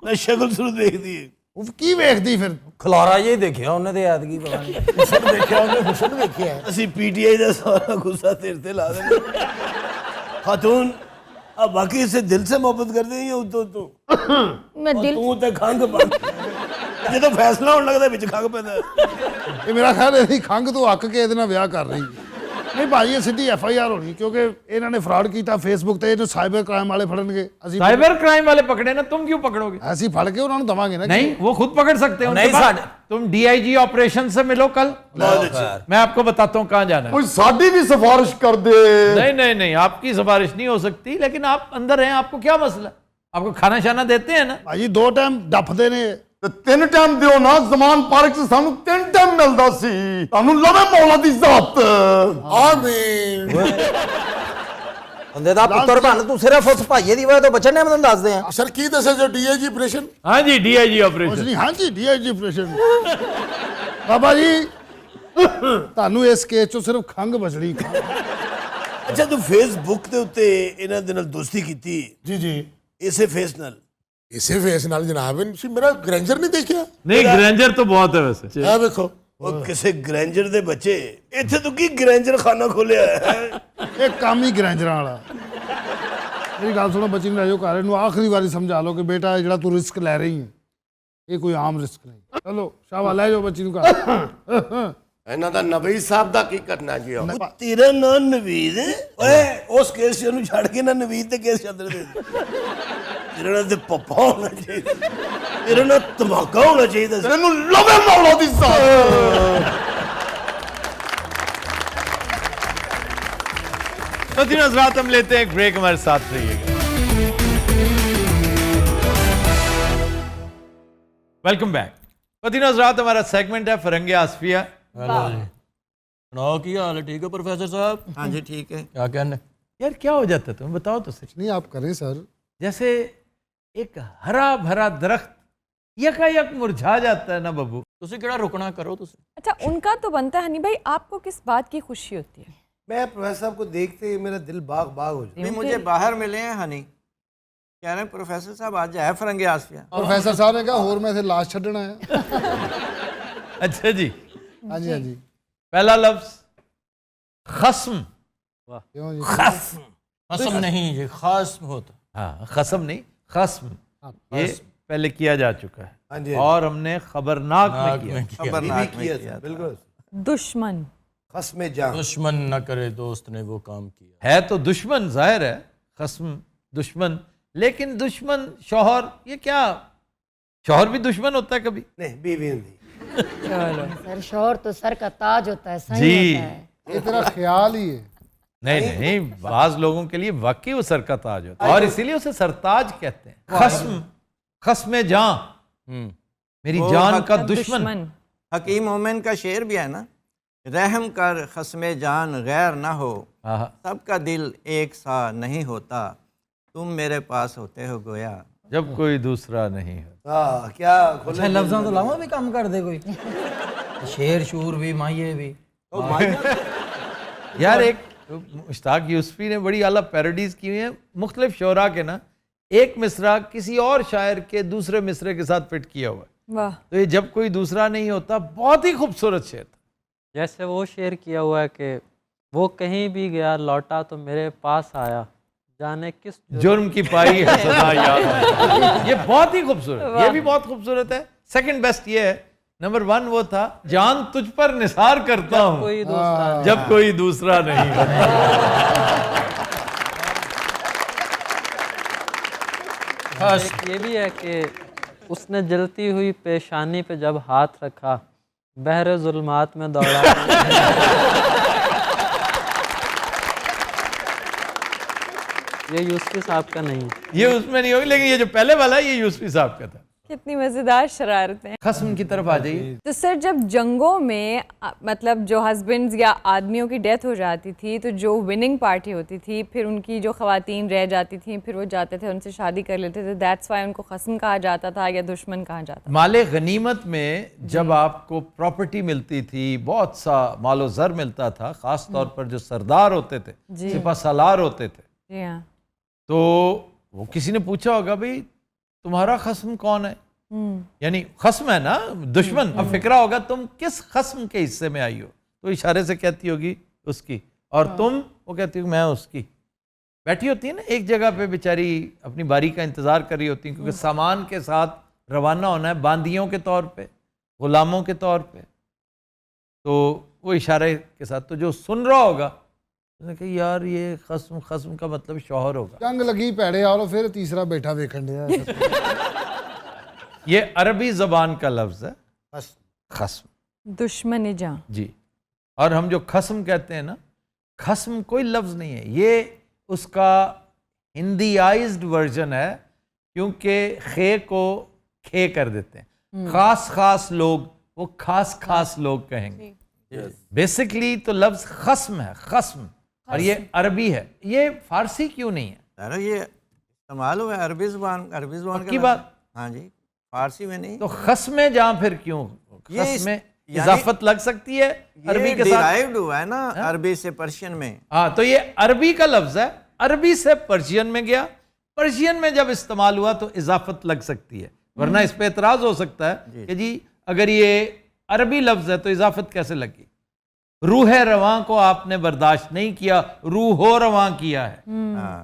ਨਾ ਸ਼ਕਲ ਸੂਰਤ ਦੇਖਦੀ ਹੈ ਉਹ ਕੀ ਵੇਖਦੀ ਫਿਰ ਖਲਾਰਾ ਜੇ ਦੇਖਿਆ ਉਹਨੇ ਤੇ ਐਤਕੀ ਪਤਾ ਨਹੀਂ ਹੁਸਨ ਦੇਖਿਆ ਉਹਨੇ ਹੁਸਨ ਵੇਖਿਆ ਅਸੀਂ ਪੀਟੀਆਈ ਦਾ ਸਾਰਾ ਗੁੱਸਾ ਤੇਰੇ ਤੇ ਲਾ ਦਿੰਦੇ ਖਾਤੂਨ अब बाकी इससे दिल से मोहब्बत करते हैं या तो मैं दिल तू तो खंग बन ਜੇ ਤਾਂ ਫੈਸਲਾ ਹੋਣ ਲੱਗਦਾ ਵਿੱਚ ਖੰਗ ਪੈਂਦਾ ਇਹ ਮੇਰਾ ਖਿਆਲ ਇਹਦੀ ਖੰਗ ਤੋਂ ਅੱਕ ਕੇ ਇਹਦੇ ਨਾਲ ਵਿਆਹ ਕਰ ਰਹੀ ਨਹੀਂ ਭਾਈ ਇਹ ਸਿੱਧੀ FIR ਹੋਣੀ ਕਿਉਂਕਿ ਇਹਨਾਂ ਨੇ ਫਰਾਡ ਕੀਤਾ ਫੇਸਬੁੱਕ ਤੇ ਇਹਨੂੰ ਸਾਈਬਰ ਕ੍ਰਾਈਮ ਵਾਲੇ ਫੜਨਗੇ ਅਸੀਂ साइबर क्राइम वाले पकड़े ना तुम क्यों पकड़ोगे ਅਸੀਂ ਫੜ ਕੇ ਉਹਨਾਂ ਨੂੰ ਦਵਾਂਗੇ ਨਾ नहीं वो खुद पकड़ सकते हैं नहीं, उनके पास। साढ़े- तुम DIG ऑपरेशन से मिलो कल मैं आपको बताता हूँ कहाँ जाना है ਕੋਈ ਸਾਡੀ ਵੀ ਸਿਫਾਰਿਸ਼ ਕਰ ਦੇ नहीं नहीं नहीं आपकी सिफारिश नहीं हो सकती लेकिन आप अंदर हैं आपको क्या मसला आपको खाना शाना देते हैं ना ਭਾਜੀ 2 ਟਾਈਮ ਡੱਫਦੇ ਨੇ ਤੇ 3 ਟਾਈਮ ਦਿਓ ਨਾ ਜ਼ਮਾਨ ਪਾਰਕ ਚ ਸਾਨੂੰ 3 ਟਾਈਮ ਮਿਲਦਾ ਸੀ ਤੁਹਾਨੂੰ ਲਵੇ ਮੌਲਾ ਦੀ ਜ਼ਾਤ ਆਮੀਨ ਬੰਦੇ ਦਾ ਪੁੱਤਰ ਬਣ ਤੂੰ ਸਿਰਫ ਉਸ ਭਾਈਏ ਦੀ ਵਜ੍ਹਾ ਤੋਂ ਬਚਣ ਨੇ ਮੈਂ ਤੈਨੂੰ ਦੱਸਦੇ ਆ ਸਰ ਕੀ ਦੱਸਿਆ ਜੋ DIG ਆਪਰੇਸ਼ਨ हाँ जी DIG ਕੁਛ ऑपरेशन ਨਹੀਂ ਹਾਂ ਜੀ DIG ਆਪਰੇਸ਼ਨ ਬਾਬਾ ਜੀ ਤੁਹਾਨੂੰ ਇਸ ਕੇਸ ਚੋਂ ਸਿਰਫ ਖੰਗ ਬਚਣੀ ਅੱਛਾ ਤੂੰ ਫੇਸਬੁੱਕ ਦੇ ਉੱਤੇ ਇਹਨਾਂ ਦੇ ਨਾਲ ਦੋਸਤੀ ਕੀਤੀ ਜੀ ਜੀ ਇਸੇ ਫੇਸ ਨਾਲ ਇਸੇ ਫੇਸ ਨਾਲ ਜਨਾਬ ਤੁਸੀਂ ਮੇਰਾ ਗ੍ਰੈਂਜਰ ਨਹੀਂ ਦੇਖਿਆ नहीं ग्रेंजर तो बहुत है वैसे ਇਹ ਵੇਖੋ ਉਹ ਕਿਸੇ ਗ੍ਰੈਂਜਰ ਦੇ ਬੱਚੇ ਇੱਥੇ ਤੂੰ ਕੀ ਗ੍ਰੈਂਜਰ ਖਾਨਾ ਖੋਲਿਆ ਹੈ ਇਹ ਕੰਮ ਹੀ ਗ੍ਰੈਂਜਰਾਂ ਵਾਲਾ ਮੇਰੀ ਗੱਲ ਸੁਣੋ ਬੱਚੀ ਨੂੰ ਲੈ ਜਾਓ ਘਰ ਇਹਨੂੰ ਆਖਰੀ ਵਾਰੀ ਸਮਝਾ ਲਓ ਕਿ ਬੇਟਾ ਇਹ ਜਿਹੜਾ ਤੂੰ ਰਿਸਕ ਲੈ ਰਹੀ ਹੈ ਇਹ ਕੋਈ ਆਮ ਰਿਸਕ ਨਹੀਂ ਚਲੋ ਸ਼ਾਬਾਸ਼ ਲੈ ਜਾਓ ਬੱਚੀ ਨੂੰ ਘਰ ਇਹਨਾਂ ਦਾ ਨਬੀ ਸਾਹਿਬ ਦਾ ਕੀ ਕਰਨਾ ਜੀ ਉਹ ਤੇਰਾ ਨਾਂ ਨਵੀਦ ਹੈ ਓਏ ਉਸ ਕੇਸ ਨੂੰ ਛੱਡ ਕੇ ਨਾ ਨਵੀਦ ਤੇ ਕੇਸ ਚੱਲ ਰਹੇ ਤੇਰਾ ਨਾਂ ਤੇ ਪੱਪਾ ਹੋਣਾ ਚਾਹੀਦਾ ਤੇਰਾ ਨਾਂ ਧਮਾਕਾ ਹੋਣਾ ਚਾਹੀਦਾ ਸੀ ਇਹਨੂੰ ਲਵੇ ਮੌਲਾ ਦੀ ਜ਼ਾਤ तो तीनों हज़रात हम लेते हैं एक ब्रेक, हमारे साथ रहिएगा। Welcome back. तो तीनों हज़रात हमारा सेगमेंट है फरंगे आसफिया। सुनाओ की हाल है? ठीक है प्रोफेसर साहब? हाँ जी ठीक है। क्या कहने? यार क्या हो जाता है तुम बताओ तो सच। नहीं आप करें सर। जैसे एक हरा भरा दरख्त यकायक मुरझा जाता है ना बब्बू। तुसी केड़ा रुकना करो तुसी। अच्छा उनका तो बनता है हनी भाई, आपको किस बात की खुशी होती है? मैं प्रोफेसर साहब को देखते ही मेरा दिल बाग बाग हो जाता अभी मुझे बाहर मिले हैं हनी, कह रहे हैं प्रोफेसर साहब आज है फरंगे आसफिया। प्रोफेसर साहब ने कहा होर मैं इसे लाश छड़ना है। अच्छा जी। हाँ जी हाँ जी। पहला लफ्ज खस्म। क्यों जी? खस्म। खसम नहीं, ये खास होता। हाँ खसम नहीं, खस्म। ये पहले किया जा चुका है। हाँ जी। और हमने खबरनाक में किया। खबरनाक में किया किया था था। बिल्कुल। दुश्मन। खस्मे जान। दुश्मन न करे दोस्त ने वो काम किया। है तो दुश्मन, जाहिर है खस्म दुश्मन, लेकिन दुश्मन शौहर, ये क्या शौहर भी दुश्मन होता है कभी? नहीं बीवी नहीं। सर शोहर तो सर का ताज होता है, सही जी। होता है। ये तेरा ख्याल ही है। नहीं नहीं, बाज लोगों के लिए वाकई वो सर का ताज होता है और इसीलिए उसे सरताज कहते हैं। खस्म, खस्मे जान, मेरी वो जान हक- का दुश्मन। हकीम मोमिन का शेर भी है ना, रहम कर खस्मे जान गैर ना हो, सबका दिल एक सा नहीं होता, तुम मेरे पास होते हो गोया जब कोई दूसरा नहीं हो। हाँ क्या अच्छा लफ्ज़ों तो लावा भी काम कर दे कोई। शेर शूर भी माये भी। यार एक मुश्ताक यूसुफी ने बड़ी आला पैरोडीज की हुई है मुख्तलिफ शोरा के ना, एक मिसरा किसी और शायर के दूसरे मिसरे के साथ फिट किया हुआ है। वाह। तो ये जब कोई दूसरा नहीं होता, बहुत ही खूबसूरत शेर था। जैसे वो शेर किया हुआ है कि वो कहीं भी गया लौटा तो मेरे पास आया, जाने किस जुर्म की पाई है सदा याद। ये बहुत ही खूबसूरत, ये भी बहुत खूबसूरत है। सेकंड बेस्ट ये है, नंबर 1 वो था, जान तुझ पर निसार करता हूँ कोई दूसरा जब कोई दूसरा नहीं होता। एक ये भी है कि उसने जलती हुई पेशानी पे जब हाथ रखा, बहरे जुल्मात में दौड़ा। ये यूसुफी साहब का नहीं, ये उसमें नहीं होगी, लेकिन ये जो पहले वाला है ये यूसुफी साहब का था। कितनी मजेदार शरारतें। खस्म की तरफ आ जाइए। तो सर जब जंगों में मतलब जो हस्बैंड्स या आदमियों की डेथ हो जाती थी, तो जो विनिंग पार्टी होती थी, फिर उनकी जो ख़वातीन रह जाती थी, फिर वो जाते थे उनसे शादी कर लेते थे, दैट्स वाई उनको खस्म कहा जाता था या दुश्मन कहा जाता था। माले गनीमत में जब आपको प्रॉपर्टी मिलती थी, बहुत सा मालो ज़र मिलता था, ख़ास तौर पर जो सरदार होते थे, जी। सिपा सालार होते थे, जी हाँ। तो वो किसी ने पूछा होगा भाई तुम्हारा खस्म कौन है, यानी खस्म है ना दुश्मन। अब फिक्रा होगा तुम किस खस्म के हिस्से में आई हो, तो इशारे से कहती होगी उसकी, और तुम, वो कहती हो मैं उसकी। बैठी होती है ना एक जगह पे बेचारी, अपनी बारी का इंतजार कर रही होती है, क्योंकि सामान के साथ रवाना होना है, बांदियों के तौर पे, गुलामों के तौर पे। तो वो इशारे के साथ, तो जो सुन रहा होगा उसने कहा यार ये खस्म, खस्म का मतलब शौहर होगा। जंग लगी पैड़े आओ, फिर तीसरा बैठा वेखन दिया। ये अरबी जबान का लफ्ज है खस्म, दुश्मन जान। जी। और हम जो खस्म कहते हैं ना, खस्म कोई लफ्ज नहीं है, ये उसका हिंदीआइज्ड वर्जन है, क्योंकि खे को खे कर देते हैं। खास खास लोग वो खास खास लोग कहेंगे। बेसिकली तो लफ्ज खस्म है, खस्म, और ये अरबी है। ये फारसी क्यों नहीं है? अरे ये इस्तेमाल हुआ है अरबी जुबान की का बात। हाँ जी, फारसी में नहीं। तो खस्म जहाँ फिर क्यों खस्म इजाफत लग सकती है अरबी के साथ? डिराइव्ड हुआ है ना अरबी से, पर्शियन में। हाँ, तो ये अरबी का लफ्ज है, अरबी से पर्शियन में गया, पर्शियन में जब इस्तेमाल हुआ तो इजाफत लग सकती है, वरना इस पे एतराज हो सकता है कि जी अगर ये अरबी लफ्ज है तो इजाफत कैसे लगी? रूह रवां को आपने बर्दाश्त नहीं किया, रूहो रवां किया है।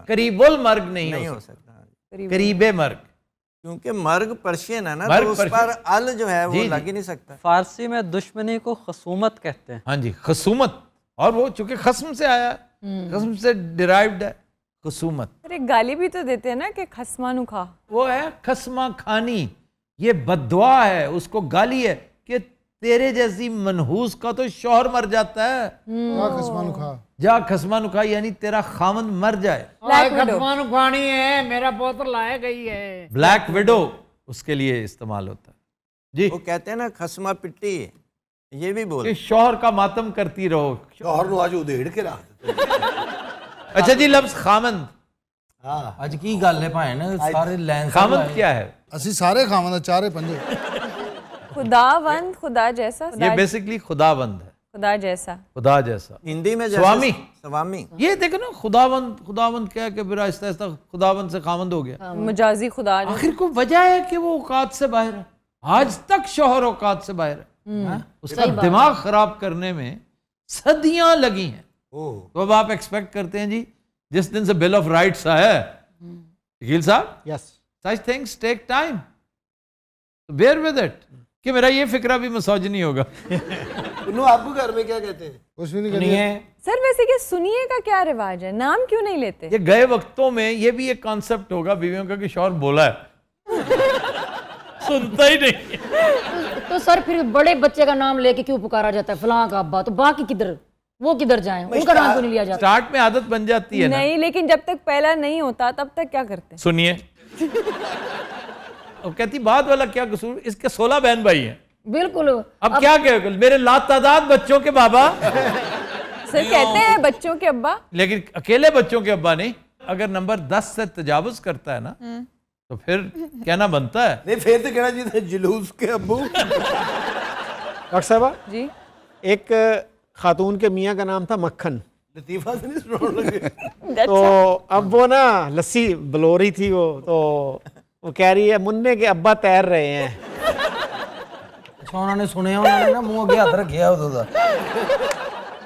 करीबुल मर्ग नहीं हो सकता, करीबे मर्ग, क्योंकि मर्ग पर्शियन है ना, मर्ग तो उस पर अल जो है वो लग ही नहीं सकता। फारसी में दुश्मनी को खसूमत कहते हैं। हाँ जी, खसूमत, और वो चूंकि खस्म से आया, खस्म से डिराइव्ड है खसूमत। अरे गाली भी तो देते हैं ना कि खस्मानु खा, वो है खस्मा खानी, ये बद्दुआ है, उसको गाली है कि तेरे जैसी मनहूस का तो शौहर मर जाता है। क्या खस्मा खा जा खस्मा नुखा यानी तेरा खामन मर जाए। खस्मान खानी है, मेरा बोतल लाया गई है। ब्लैक विडो उसके लिए इस्तेमाल होता है जी। वो कहते हैं ना खसमा पिट्टी, ये भी बोल कि शौहर का मातम करती रहो। शौहर नु आज उधेड़ के रख देते। अच्छा जी, लफ्ज खामंद, ਅੱਜ ਕੀ ਗੱਲ ਹੈ ਭਾਣ ਸਾਰੇ ਲੈਂਸ खामंद क्या है? ਅਸੀਂ ਸਾਰੇ ਖਾਵਾਂਦਾ ਚਾਰੇ ਪੰਜੇ। खुदावंद, खुदा जैसा, ये बेसिकली खुदावंद है, खुदा जैसा, खुदा जैसा। हिंदी में स्वामी, स्वामी। ये देखो ना, खुदावंद खुदावंद क्या है कि फिर आहिस्ता आहिस्ता खुदावंद से खामंद हो गया। मजाजी खुदा। आखिर को वजह है कि वो औकात से बाहर है। आज तक शौहर औकात से बाहर है। उसका दिमाग खराब करने में सदियां लगी हैं। तो अब आप एक्सपेक्ट करते हैं जी जिस दिन से बिल ऑफ राइट्स आया है, शकील साहब, yes, such things take time, bear with it. कि मेरा ये फिक्रा भी मिसोजिनी होगा। आपको घर में क्या कहते हैं? कुछ भी नहीं है सर। वैसे कि सुनिए का क्या रिवाज है, नाम क्यों नहीं लेते? ये गए वक्तों में ये भी एक कॉन्सेप्ट होगा बीवियों का कि शौहर बोला है सुनता ही नहीं। तो सर फिर बड़े बच्चे का नाम लेके क्यों पुकारा जाता है, फलां का अब्बा, तो बाकी किधर, वो किधर जाएं, उनका नाम क्यों नहीं लिया जाता? स्टार्ट में आदत बन जाती है ना। नहीं, लेकिन जब तक पहला नहीं होता तब तक क्या करते? सुनिए, और कहती बाद वाला क्या कसूर, इसके 16 बहन भाई हैं। बिल्कुल। अब क्या कहे, मेरे लातादाद बच्चों के बाबा। सर कहते हैं बच्चों के अब्बा, लेकिन अकेले बच्चों के अब्बा नहीं। अगर नंबर 10 से तजावुज करता है ना तो फिर कहना बनता है। नहीं, फिर तो कहना चाहिए जुलूस के अब्बू। डॉक्टर साहबा जी, एक खातून के मियाँ का नाम था मक्खन। लतीफा से नहीं सुनाने लगे। तो अब वो ना लस्सी बलो रही थी, तो वो कह रही है मुन्ने के अब्बा तैर रहे हैं। अच्छा उन्होंने सुने, उन्होंने ना मुंह अगे हाथ रखिया उदों दा।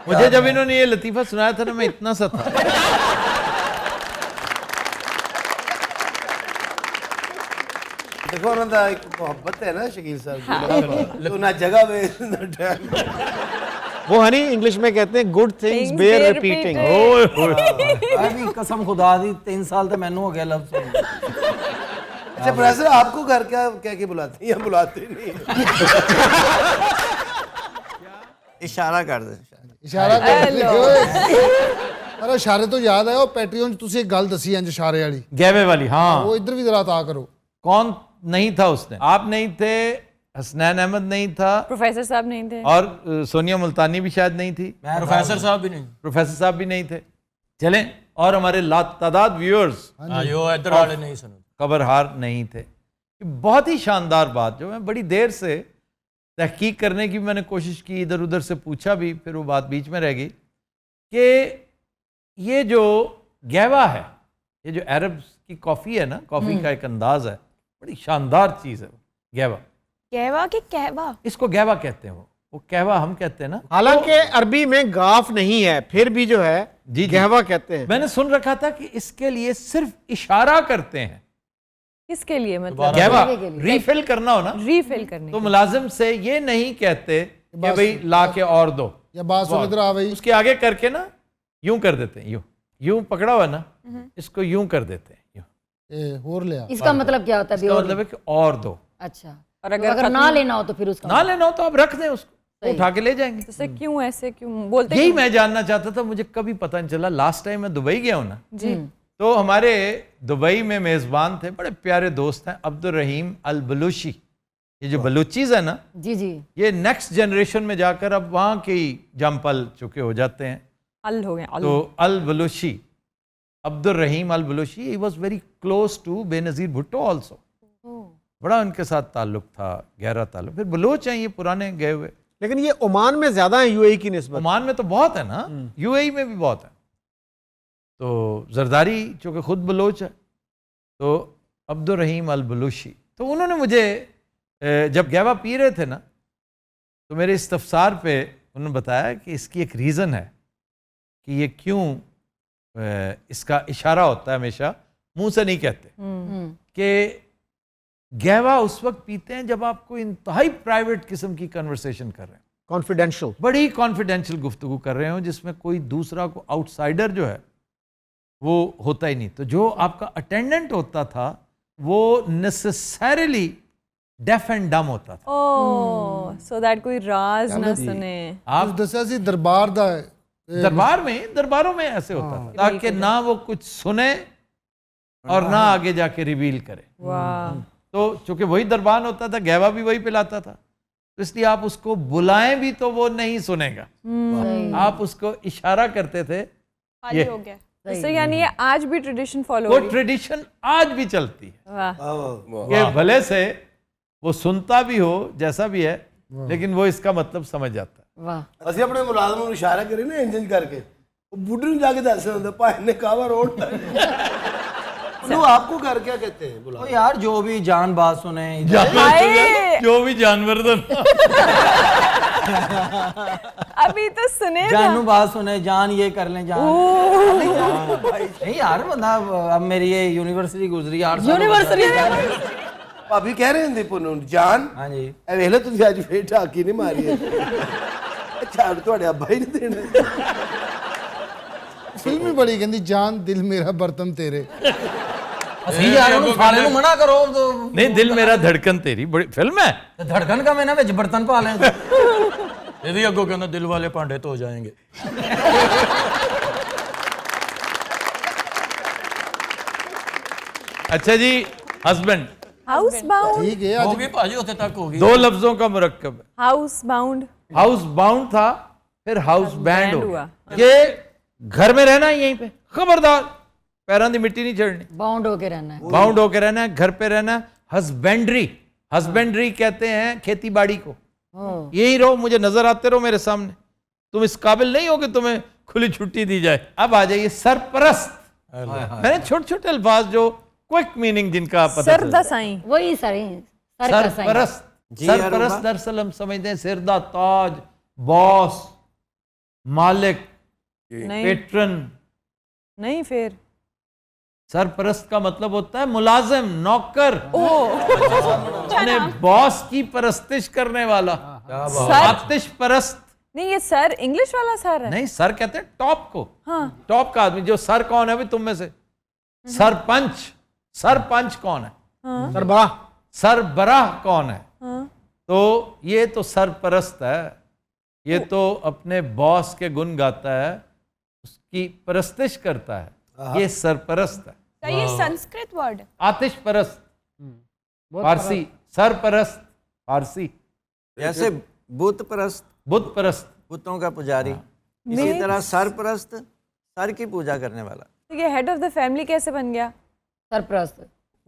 मुझे जब इन्होंने ये लतीफा सुनाया था ना, मैं इतना सा था। देखो उन्होंने एक मोहब्बत है ना शकील साहब, तो ना जगह में ना टाइम। वो हनी इंग्लिश में कहते हैं गुड थिंग्स बेयर रिपीटिंग। अभी कसम खुदा दी 3 साल तो मैनू हो गया लफ्ज सुन। अच्छा प्रोफेसर, आपको घर क्या क्या के बुलाते हैं या बुलाते नहीं? इशारा कर दे। ਇਸ਼ਾਰਾ ਕਰ ਅਰੇ ਇਸ਼ਾਰੇ ਤੋਂ ਯਾਦ ਆਇਆ, ਉਹ ਪੈਟਰੀਅਨ 'ਚ ਤੁਸੀਂ ਇੱਕ ਗੱਲ ਦੱਸੀ ਇੰਜ ਇਸ਼ਾਰੇ ਵਾਲੀ, गैवे वाली। हाँ, ਉਹ ਇੱਧਰ भी जरा ता करो। कौन नहीं था उसने? आप नहीं थे, हसनैन अहमद नहीं था, प्रोफेसर साहब नहीं थे, और सोनिया मुल्तानी भी शायद नहीं थी, प्रोफेसर साहब भी नहीं, प्रोफेसर साहब भी नहीं थे। चलें, और हमारे लातादाद व्यूअर्स इधर वाले नहीं सुनो, खबरहार नहीं थे। बहुत ही शानदार बात, जो मैं बड़ी देर से तहकीक करने की मैंने कोशिश की, इधर उधर से पूछा भी, फिर वो बात बीच में रह गई कि ये जो गहवा है, ये जो अरब की कॉफ़ी है ना, कॉफ़ी का एक अंदाज है, बड़ी शानदार चीज़ है गहवा। कहवा कि कहवा? इसको गहवा कहते हैं। वो कहवा हम कहते हैं ना, हालांकि अरबी में गाफ नहीं है, फिर भी जो है जी गहवा कहते हैं। मैंने सुन रखा था कि इसके लिए सिर्फ इशारा करते हैं। किसके लिए? मतलब गहवा रीफिल करना हो ना, रीफिल करने तो मुलाजिम से ये नहीं कहते कि भाई ला के और दो, या बात सुन इधर आ भाई, उसके आगे करके ना यूं कर देते हैं, यूं यूं पकड़ा हुआ ना, इसको यूं कर देते हैं, यूं। और ले आ। इसका मतलब क्या होता है? इसका मतलब है कि और दो। अच्छा, और तो अगर ना लेना हो तो फिर उसका ना लेना हो तो आप रख दें, उसको उठा के ले जाएंगे। तो सर क्यों ऐसे क्यों बोलते? यही मैं जानना चाहता था, मुझे कभी पता नहीं चला। लास्ट टाइम मैं दुबई गया हूं ना जी, तो हमारे दुबई में मेज़बान थे, बड़े प्यारे दोस्त हैं, अब्दुल रहीम अल बलूची। ये जो बलूचीज़ है ना, जी जी, ये नेक्स्ट जनरेशन में जाकर अब वहाँ के ही जम पल चुके हो जाते हैं, अल हो गए। तो Al Baluchi, Abdul Rahim Al Baluchi, he was very close to Benazir Bhutto also. बड़ा उनके साथ ताल्लुक था, गहरा ताल्लुक। फिर बलूच हैं ये पुराने गए हुए। लेकिन ये ओमान में ज्यादा है यूएई की निस्बत। ओमान में तो बहुत है ना, यूएई में भी बहुत है। तो जरदारी चूँकि ख़ुद बलोच है, तो अब्दुल रहीम अल बलूची, तो उन्होंने मुझे जब गहवा पी रहे थे ना, तो मेरे इस्तफसार पे उन्होंने बताया कि इसकी एक रीज़न है कि ये क्यों इसका इशारा होता है, हमेशा मुंह से नहीं कहते, कि गहवा उस वक्त पीते हैं जब आपको इंतहाई प्राइवेट किस्म की कन्वर्सेशन कर रहे हैं, कॉन्फिडेंशियल, बड़ी कॉन्फिडेंशियल गुफ्तगू कर रहे हो, जिसमें कोई दूसरा को आउटसाइडर जो है वो होता ही नहीं। तो जो आपका अटेंडेंट होता था वो नेसेसरीली डेफ एंड डम होता था। ओह, सो दैट कोई राज ना सुने। आप दसा सी दरबार दा दरबारों में ऐसे होता था ताकि ना वो कुछ सुने और ना आगे जाके रिवील करे। वाह। तो चूंकि वही दरबान होता था, गहवा भी वही पिलाता था, तो इसलिए आप उसको बुलाएं भी तो वो नहीं सुनेगा। आप उसको इशारा करते थे, खाली हो गया। तो यानी ये आज भी ट्रेडिशन फॉलो वो ट्रेडिशन आज भी चलती है वाह। कि भले से वो सुनता भी हो जैसा भी है, लेकिन वो इसका मतलब समझ जाता है। वाह। ਅਸੀਂ ਆਪਣੇ ਮੁਲਾਜ਼ਮ ਨੂੰ ਇਸ਼ਾਰਾ ਕਰੇ ਨਾ ਇੰਜ ਕਰਕੇ, ਉਹ ਬੁੱਢੇ ਨੂੰ ਜਾ ਕੇ ਦੱਸ ਦਿੰਦਾ ਭਾਈ ਨੇ ਕਾਵਾ ਰੋਡ लो आपको घर क्या कहते हैं बुला? तो यार जो भी जान बात सुने, जो भी जानवर अभी तो सुने जानू बात सुने, जान ये कर लें, जान नहीं यार, बंदा अब मेरी ये यूनिवर्सिटी गुजरी 8 साल यूनिवर्सिटी ਭਾਬੀ ਕਹਿ ਰਹੇ ਹੁੰਦੇ ਪੁੰਨੂ ਜਾਨ। ਹਾਂਜੀ ਇਹ ਵੇਖ ਲਓ ਤੁਸੀਂ ਅੱਜ ਫੇਰ ਢਾਕੀ ਨਹੀਂ ਮਾਰੀ ਹੈ। ਅੱਛਾ ਤੁਹਾਡੇ ਅੱਬਾ ਹੀ ਨਹੀਂ ਦੇਣਾ। फिल्म ही बड़ी कहती जान दिल मेरा बर्तन तेरे। ਅਸੀਂ ਯਾਰ ਉਹਨੂੰ ਸਾਲੇ ਨੂੰ ਮਨਾ ਕਰੋ। नहीं, दिल मेरा धड़कन तेरी बड़ी फिल्म है। ਤੇ ਧੜਕਣ ਕਾ ਮੈਂ ਨਾ ਵਿੱਚ ਬਰਤਨ ਪਾ ਲੈਂ। ਇਹਦੀ ਅੱਗੋਂ ਕਹਿੰਦਾ ਦਿਲ ਵਾਲੇ ਭਾਂਡੇ ਧੋ ਜਾਏਂਗੇ। अच्छा जी, हस्बैंड हाउस बाउंड। ठीक है ਹੋ ਗਈ ਭਾਜੀ, ਉੱਥੇ ਤੱਕ ਹੋ गई। 2 लफ्जों का मुरक्कब है। House bound. हाउस बाउंड था, फिर हाउस बैंड बैंड हुआ। ये घर में रहना है, यहीं पे खबरदार पैरों की मिट्टी नहीं चढ़नी, बाउंड होके रहना है। बाउंड होके रहना है, घर पे रहना है। हस्बेंड्री, हस्बेंड्री कहते हैं खेती बाड़ी को। यही रहो, मुझे नजर आते रहो मेरे सामने, तुम इस काबिल नहीं हो कि तुम्हें खुली छुट्टी दी जाए। अब आ जाइए सरपरस्त। मैंने छोटे छोटे अल्फाज जो क्विक मीनिंग जिनका पता सरदा साईं, वही सरपरस्त। सरपरस्त दरअसल हम समझते हैं सिरदा ताज, बॉस, मालिक, पेट्रन। नहीं, फिर सरपरस्त का मतलब होता है मुलाजिम, नौकर, अपने बॉस की परस्तिश करने वाला। आतिश परस्त नहीं, ये सर इंग्लिश वाला सर है। नहीं, सर कहते हैं टॉप को। हाँ। टॉप का आदमी। जो सर कौन है भी तुम में से? सरपंच। सरपंच कौन है? हाँ। सरबराह। सरबराह कौन है? हाँ। तो ये तो सरपरस्त है, ये तो अपने बॉस के गुण गाता है, उसकी परस्तिश करता है, ये सरपरस्त है। क्या ये संस्कृत वर्ड? आतिश परस्त फारसी, सरपरस्त फारसी। जैसे बुत परस्त, बुत परस्त बुतों का पुजारी, इसी तरह सरपरस्त, सर की पूजा करने वाला। तो ये हेड ऑफ द फैमिली कैसे बन गया? सरपरस्त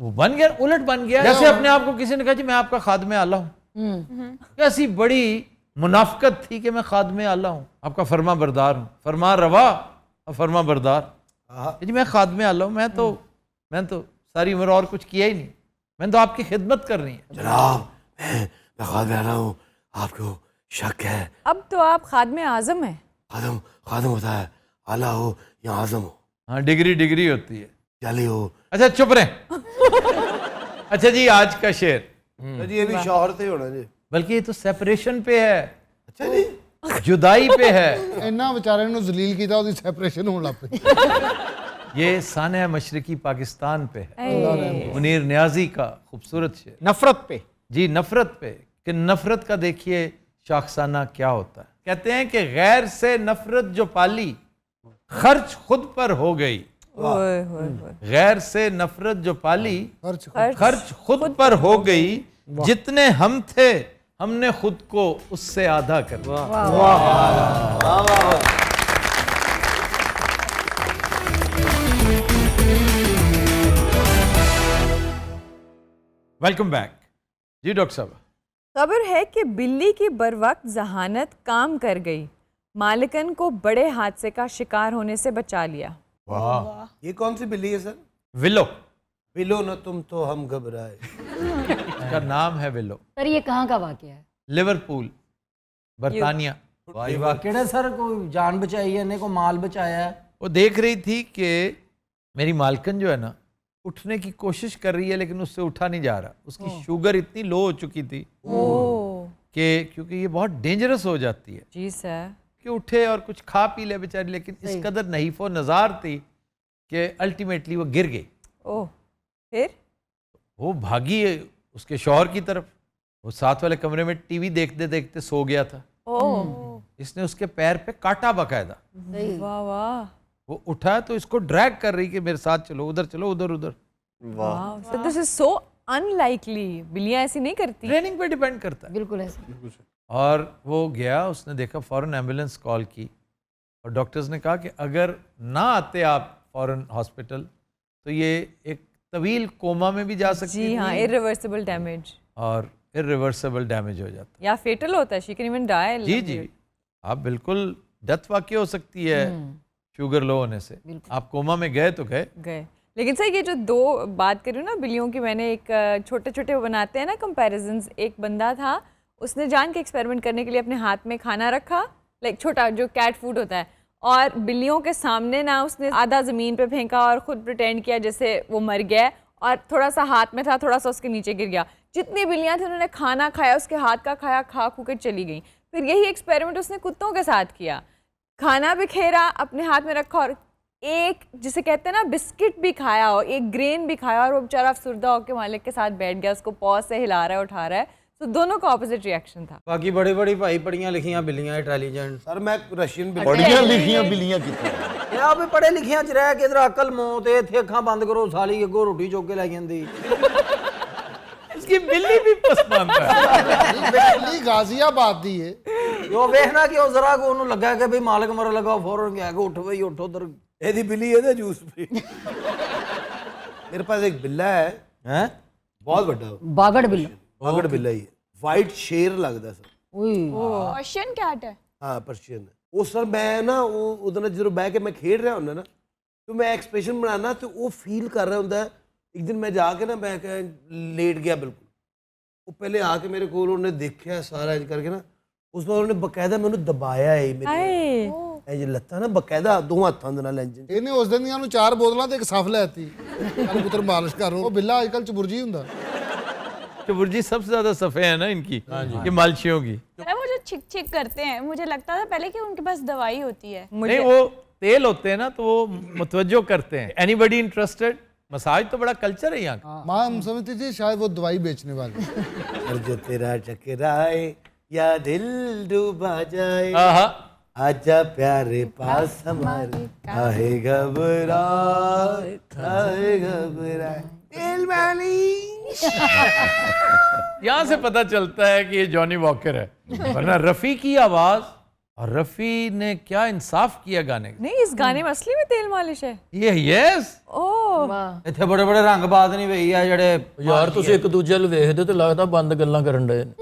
वो बन गया, उलट बन गया। जैसे अपने आप को किसी ने कहा जी मैं आपका खादमे आला हूँ, कैसी बड़ी मुनाफकत थी कि मैं खादमे आला हूँ, आपका फरमा बरदार हूँ, फरमा रवा और फरमा बरदार। जी मैं खादमे आला हूँ, मैं तो सारी उम्र और कुछ किया ही नहीं, मैंने तो आपकी खिदमत करनी है। जनाब मैं खादमे आला हूँ, आपको शक है? अब तो आप खादमे आजम हैं। खादम खादम होता है, आला हो या आजम हो। हाँ, डिग्री डिग्री होती है, जाली हो। अच्छा चुप रहे। अच्छा जी, आज का शेर जी ये भी शौहर से होना जी, बल्कि ये तो सेपरेशन पे है। अच्छा जी, जुदाई पे है। इन्ना बेचारे ने जलील किया, उसकी सेपरेशन होने लग पई। ये सानिया मशरकी पाकिस्तान पे है, मुनीर नियाजी का खूबसूरत शेर। नफरत पे। जी, नफरत पे। कि नफरत का देखिए शाखसाना क्या होता है। कहते हैं कि गैर से नफरत जो पाली, खर्च खुद पर हो गई। गैर से नफरत जो पाली, खर्च खुद पर हो गई। जितने हम थे हमने खुद को उससे आधा कर दिया। वेलकम बैक जी डॉक्टर साहब। खबर है कि बिल्ली की बरवक्त जहानत काम कर गई, मालिकन को बड़े हादसे का शिकार होने से बचा लिया। वाह, ये कौन सी बिल्ली है सर? विलो। विलो न तुम तो हम घबराए। इसका नाम है विलो। सर ये कहाँ का वाकया है? लिवरपूल, बर्तानिया। वाकई सर को जान बचाई है, को माल बचाया है। वो देख रही थी कि मेरी मालकन जो है ना, उठने की कोशिश कर रही है लेकिन उससे उठा नहीं जा रहा। उसकी शुगर इतनी लो हो चुकी थी कि क्योंकि ये बहुत डेंजरस हो जाती है जी सर, कि उठे और कुछ खा पी ले बेचारी, लेकिन इस कदर नहीफ़ो नज़ार थी कि अल्टीमेटली वो गिर गई। ओह, फिर वो भागी उसके शौहर की तरफ। वो साथ वाले कमरे में टीवी देखते देखते सो गया था। इसने उसके पैर पे काटा बकायदा। वाह वाह। वो उठा तो इसको ड्रैग कर रही कि मेरे साथ चलो, उधर चलो, उधर उधर। वाह, दिस इज सो अनलाइकली। बिल्लियां ऐसी नहीं करती। ट्रेनिंग पे डिपेंड करता है। बिल्कुल ऐसे। और वो गया, उसने देखा, फौरन एम्बुलेंस कॉल की और डॉक्टर्स ने कहा कि अगर ना आते आप फौरन हॉस्पिटल तो ये एक तवील कोमा में भी जा सकती जी हाँ, इरिवर्सिबल डैमेज। और इरिवर्सिबल डैमेज हो जाता या फेटल होता है। She can even die. जी जी, आप बिल्कुल डेथ वाकई हो सकती है शुगर लो होने से। आप कोमा में गए तो गए। लेकिन सर ये जो दो बात करूँ ना बिल्लियों की, मैंने एक छोटे छोटे वो बनाते हैं ना कंपैरिजन्स। एक बंदा था, उसने जान के एक्सपेरिमेंट करने के लिए अपने हाथ में खाना रखा, लाइक छोटा जो कैट फूड होता है, और बिल्लियों के सामने ना उसने आधा ज़मीन पे फेंका और ख़ुद प्रिटेंड किया जैसे वो मर गया, और थोड़ा सा हाथ में था, थोड़ा सा उसके नीचे गिर गया। जितनी बिल्लियाँ थी उन्होंने खाना खाया, उसके हाथ का खाया, खा खू के चली गई। फिर यही एक्सपेरिमेंट उसने कुत्तों के साथ किया। खाना बिखेरा, अपने हाथ में रखा, और एक जिसे कहते हैं ना बिस्किट भी खाया हो, एक ग्रेन भी खाया, और वो बेचारा अफसुर्दा होकर मालिक के साथ बैठ गया, उसको पॉज से हिला रहा है, उठा रहा है। तो दोनों का ऑपोजिट रिएक्शन था। बाकी बड़ी बड़ी भाई पढ़ियां लिखियां बिल्लियां इंटेलिजेंट। सर मैं रशियन पढ़ियां लिखियां बिल्लियां कितने यार भी पढ़े लिखियां च रह के इधर अकल मौत है, थे अखां बंद करो, साली अगो रोटी चुक के लै जांदी। इसकी बिल्ली भी पसंद है। बिल्ली गाजियाबाद दी है। जो देखना कि उस जरा को उन्हों लगा कि भाई मालिक मर लगा, फौरन गया कि उठ भाई उठ उधर। एदी बिल्ली है जूस पे। मेरे पास एक बिल्ला है, बहुत बड़ा बागड़ बिल्ला। बागड़ बिल्ला ही है, वाइट शेर लगता सर। पर्शियन कैट है। हाँ पर्शियन है वो सर। मैं ना वो उधर जो बह के मैं खेड रहा हूँ ना, तो मैं एक्सप्रेशन बनाना तो वो फील कर रहा होंगे। एक दिन मैं जाके ना मैं लेट गया बिल्कुल, वो पहले आके मेरे को उन्होंने देखा सारा इंज करके ना, उस बाद उन्होंने बकायदा मैंने दबाया है मेरे लत्ता ना बकायदा दो हाथों दे नाल इंज। ਇਹਨੇ ਉਸ ਦਿਨ ਦੀਆਂ ਨੂੰ 4 ਬੋਤਲਾਂ ਤੇ ਇੱਕ ਸਫ ਲੈਤੀ ਕੱਲ ਪੁੱਤਰ ਮਾਲਿਸ਼ ਕਰ ਉਹ ਬਿੱਲਾ ਅੱਜਕੱਲ ਚਬੁਰਜੀ ਹੁੰਦਾ। चबुर्जी सबसे ज्यादा सफ़े है ना इनकी, ये मालशियों की। वो जो छिक छिक करते हैं, मुझे लगता था पहले कि उनके पास दवाई होती है। नहीं, वो तेल होते हैं ना, तो वो मुतवज्जो करते हैं। Anybody interested? मसाज तो बड़ा कल्चर है यहाँ का। माँ हम समझती थी शायद वो दवाई बेचने वाले। और जो तेरा टकराए या दिल डूबा जाए, आजा प्यारे पास हमारे, काहे घबराए, काहे घबराए दिल मालिश। यहाँ से पता चलता है कि ये जॉनी वॉकर है, वरना रफ़ी की आवाज़, और रफ़ी ने क्या इंसाफ किया गाने का। नहीं, इस गाने में असली में तेल मालिश है। ये यस। ओह, ਇੱਥੇ बड़े बड़े रंग बात नहीं भई आ ਜਿਹੜੇ यार ਤੁਸੀਂ ਇੱਕ ਦੂਜੇ ਨੂੰ ਵੇਖਦੇ ਤੇ ਲੱਗਦਾ ਬੰਦ ਗੱਲਾਂ ਕਰਨ ਡਏ ਨੇ।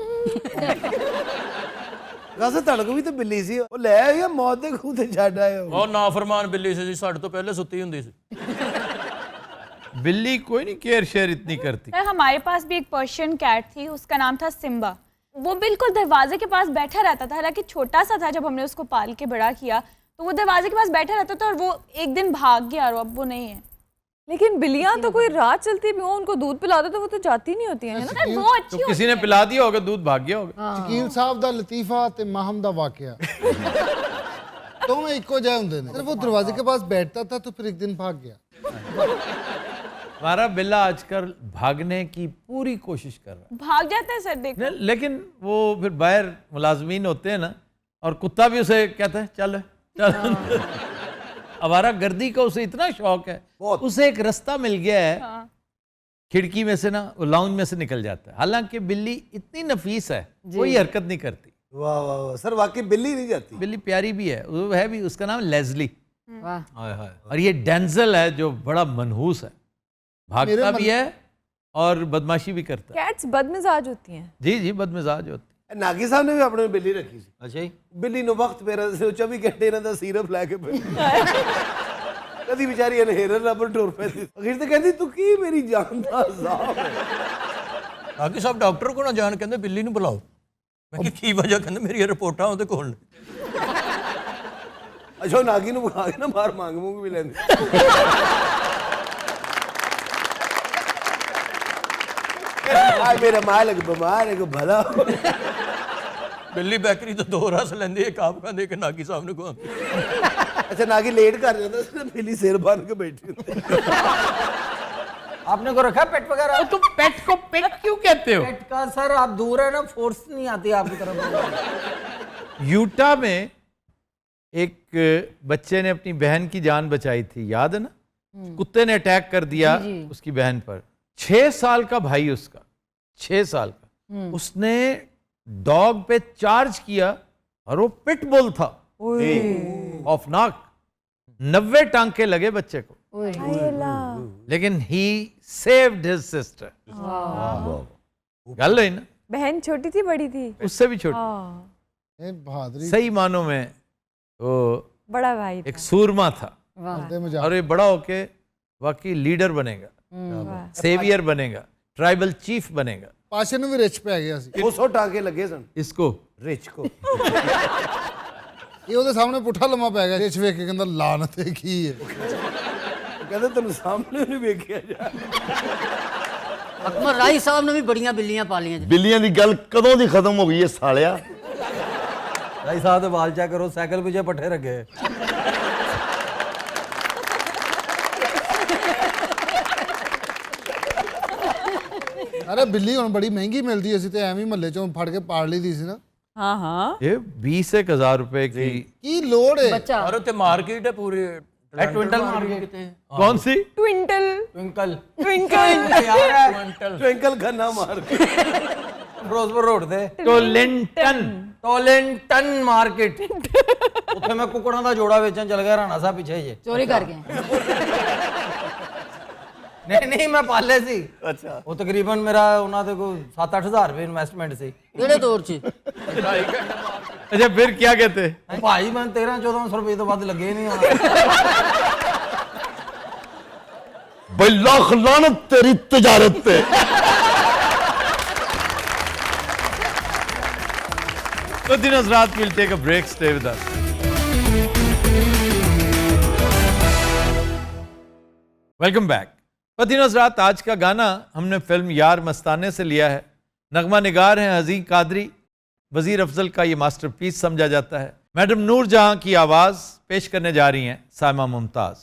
ਵੈਸੇ ਤੁਹਾਡੇ ਵੀ ਤਾਂ ਬਿੱਲੀ ਸੀ, ਉਹ ਲੈ ਆਇਆ ਮੌਤ ਦੇ ਖੂਹ ਤੇ ਛੱਡ ਆਇਆ। ਉਹ ਨਾਫਰਮਾਨ ਬਿੱਲੀ ਸੀ ਜੀ, ਸਾਡੇ ਤੋਂ ਪਹਿਲੇ ਸੁੱਤੀ ਹੁੰਦੀ ਸੀ। बिल्ली कोई नहीं केयर शेयर इतनी करती। हमारे पास भी एक पर्शियन कैट थी, उसका नाम था सिम्बा। वो बिल्कुल दरवाजे के पास बैठा रहता था, हालांकि छोटा सा था जब हमने उसको पाल के बड़ा किया, तो वो दरवाजे के पास बैठा रहता था, और वो एक दिन भाग गया, और अब वो नहीं है। लेकिन बिल्लियां तो कोई रात चलती भी हो, उनको दूध पिला दो तो वो तो जाती नहीं होती है ना। वो अच्छी तो किसी ने पिला दिया होगा, दूध भाग गया होगा। शकील साहब ਦਾ ਲਤੀਫਾ ਤੇ ਮਾਹਮ ਦਾ ਵਾਕਿਆ दोनों इको जाए होंगे ने। वो दरवाजे के पास बैठता था तो फिर एक दिन भाग गया। हमारा बिल्ला आजकल भागने की पूरी कोशिश कर रहा है। भाग जाता है सर, देखो। लेकिन वो फिर बाहर मुलाजमीन होते हैं ना, और कुत्ता भी उसे कहता है चल चल। आवारा गर्दी का उसे इतना शौक है, उसे एक रास्ता मिल गया है, खिड़की में से ना वो लाउंज में से निकल जाता है। हालांकि बिल्ली इतनी नफीस है, कोई हरकत नहीं करती। वाह वाह वाह सर, वाकई बिल्ली नहीं जाती। बिल्ली प्यारी भी है, वो है भी, उसका नाम लेज़ली। वाह। और ये डेंजल है जो बड़ा मनहूस है, भागता भी है और बदमाशी भी करता है। कैट्स बदमिजाज होती हैं। जी जी, बदमिजाज होती है। नागी साहब ने भी अपने बिल्ली रखी सी। अच्छा जी। बिल्ली नु वक्त पे 24 घंटे ਇਹਨਾਂ ਦਾ ਸਿਰਫ ਲੈ ਕੇ ਕਦੀ ਵਿਚਾਰੀ ਅਨਹੇਰਨ ਰੱਬਰ ਟੁਰ ਪੈਂਦੀ। ਅਖੀਰ ਤੇ ਕਹਿੰਦੀ ਤੂੰ ਕੀ ਮੇਰੀ ਜਾਨ ਦਾ ਅਜ਼ਾਬ ਹੈ। ਨਾਗੀ ਸਾਹਿਬ ਡਾਕਟਰ ਕੋਲ ਨਾ ਜਾਣ, ਕਹਿੰਦੇ ਬਿੱਲੀ ਨੂੰ ਬੁਲਾਓ। ਮੈਂ ਕਿਹਾ ਕੀ ਵਜ੍ਹਾ? ਕਹਿੰਦੇ ਮੇਰੀਆਂ ਰਿਪੋਰਟਾਂ ਉਹਦੇ ਕੋਲ ਨੇ। ਅੱਛਾ, ਨਾਗੀ ਨੂੰ ਬੁਲਾ ਕੇ ਨਾ ਬਾਹਰ ਮੰਗ ਮੂੰਗ ਵੀ ਲੈਂਦੇ। आज मेरा मालिक बीमार है को भला। बिल्ली बैकरी तो 2 रस लेंदी, एक आप खांदे, एक नागी साहब ने खुआंदी। अच्छा, नागी लेट कर जाता, बिल्ली सिर बन के बैठी। आपने को रखा पेट वगैरह? तुम पेट को पेट क्यों कहते हो? पेट का सर आप दूर है ना, फोर्स नहीं आती आपकी तरफ। यूटा में एक बच्चे ने अपनी बहन की जान बचाई थी, याद है ना? कुत्ते ने अटैक कर दिया उसकी बहन पर। 6 साल का भाई उसका, 6 साल का, उसने डॉग पे चार्ज किया और वो पिटबुल था, खौफनाक। 90 टांके लगे बच्चे को, लेकिन ही सेव्ड हिज सिस्टर। गल है ना? बहन छोटी थी बड़ी थी? उससे भी छोटी। बहादुरी सही मानों में वो बड़ा भाई एक सूरमा था, मजाक। और ये बड़ा होके वाकई लीडर बनेगा, सेवियर बनेगा, ट्राइबल चीफ बनेगा। ਪਾਸ਼ੇ ਨੂੰ ਵੀ ਰਿਚ ਪੈ ਗਿਆ ਸੀ। 200 ਟਾਂਕੇ ਲੱਗੇ ਸਨ इसको ਰਿਚ ਕੋ। ਇਹ ਉਹਦੇ ਸਾਹਮਣੇ ਪੁੱਠਾ ਲੰਮਾ ਪੈ ਗਿਆ, ਰਿਚ ਵੇਖ ਕੇ ਕਹਿੰਦਾ ਲਾਨਤ ਹੈ ਕੀ ਹੈ। ਕਹਿੰਦੇ ਤੈਨੂੰ ਸਾਹਮਣੇ ਨਹੀਂ ਵੇਖਿਆ ਜਾ। ਅਕਮਰ ਰਾਈ ਸਾਹਿਬ ਨੇ ਵੀ ਬੜੀਆਂ ਬਿੱਲੀਆਂ ਪਾਲੀਆਂ। ਬਿੱਲੀਆਂ ਦੀ ਗੱਲ ਕਦੋਂ ਦੀ ਖਤਮ ਹੋ ਗਈ ਹੈ ਸਾਲਿਆ। भाई साहब तो बाल चेक करो, साइकिल पीछे पट्ठे रखे। ਅਰੇ ਬਿੱਲੀ ਹੁਣ ਬੜੀ ਮਹਿੰਗੀ ਮਿਲਦੀ, ਅਸੀਂ ਤੇ ਐਵੇਂ ਮਹੱਲੇ ਚੋਂ ਫੜ ਕੇ ਪਾੜ ਲਈਦੀ ਸੀ ਨਾ। हाँ हाँ ये 20-1,000 रुपए की। ਕੀ ਲੋੜ ਹੈ? ਬੱਚਾ और उत्ते मार्केट है पूरी, ट्विंटल मार्केट। कौन सी? ट्विंकल ट्विंकल ट्विंकल यार, ਟਵਿੰਕਲ ਖੰਨਾ ਮਾਰ ਕੇ। ਫਿਰੋਜ਼ਪੁਰ ਰੋਡ ਤੇ टोलिंटन। ਟੋਲਿੰਟਨ ਮਾਰਕੀਟ। ਉੱਥੇ ਮੈਂ ਕੁੱਕੜਾਂ ਦਾ ਜੋੜਾ ਵੇਚਣ ਚਲ ਗਿਆ, ਰਾਣਾ ਸਾਹਿਬ ਪਿੱਛੇ ਜੇ। ਚੋਰੀ ਕਰ ਗਏ। ਨਹੀਂ ਮੈਂ ਪਾਲੇ ਸੀ। ਅੱਛਾ। ਉਹ ਤਕਰੀਬਨ ਮੇਰਾ ਉਹਨਾਂ ਦੇ ਕੋਈ 7-8 ਹਜ਼ਾਰ ਰੁਪਏ ਇਨਵੈਸਟਮੈਂਟ ਸੀ। ਕਿਹੜੇ ਦੌਰ 'ਚ? अच्छा फिर क्या कहते? ਭਾਈ ਮੈਂ 13-1400 ਰੁਪਏ ਤੋਂ ਵੱਧ ਲੱਗੇ ਨਹੀਂ ਹੋਣਾ। ਬਈ ਲੱਖ ਲਾਨਤ ਤੇਰੀ ਤਜਾਰਤ ਤੇ। तो दिन रात will take a break, stay with us. Welcome back. पतिनोज रात आज का गाना हमने फिल्म यार मस्ताने से लिया है। नगमा निगार हैं अजीम कादरी। वजीर अफजल का ये मास्टरपीस समझा जाता है। मैडम नूर जहां की आवाज पेश करने जा रही हैं साइमा मुमताज।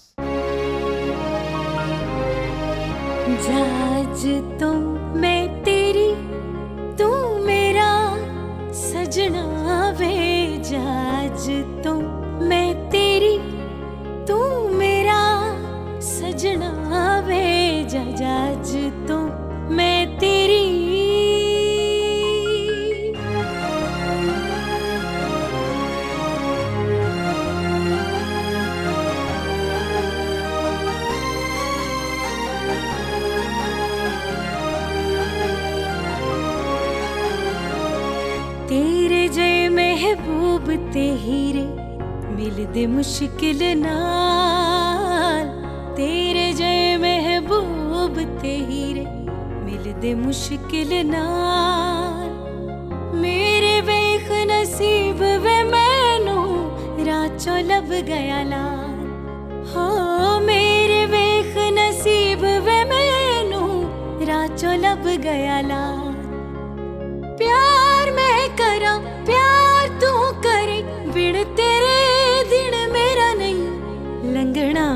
जाज तो मैं तेरी, तू मेरा सजना वे। जाज तो मैं तेरी, तू मेरा सजना वे। जाज तो मैं तेरी। तेरे जे महबूब ते हीरे मिलदे मुश्किल नाल। तेरे जे महबूब ते हीरे मिलदे मुश्किल नाल। मेरे वेख नसीब वे मैनू राचो लब गया लाल। हो मेरे वेख नसीब वे मैनू राचो लब गया लाल। प्यार मैं करा प्यार तू करे, बिन तेरे दिन मेरा नहीं लंघना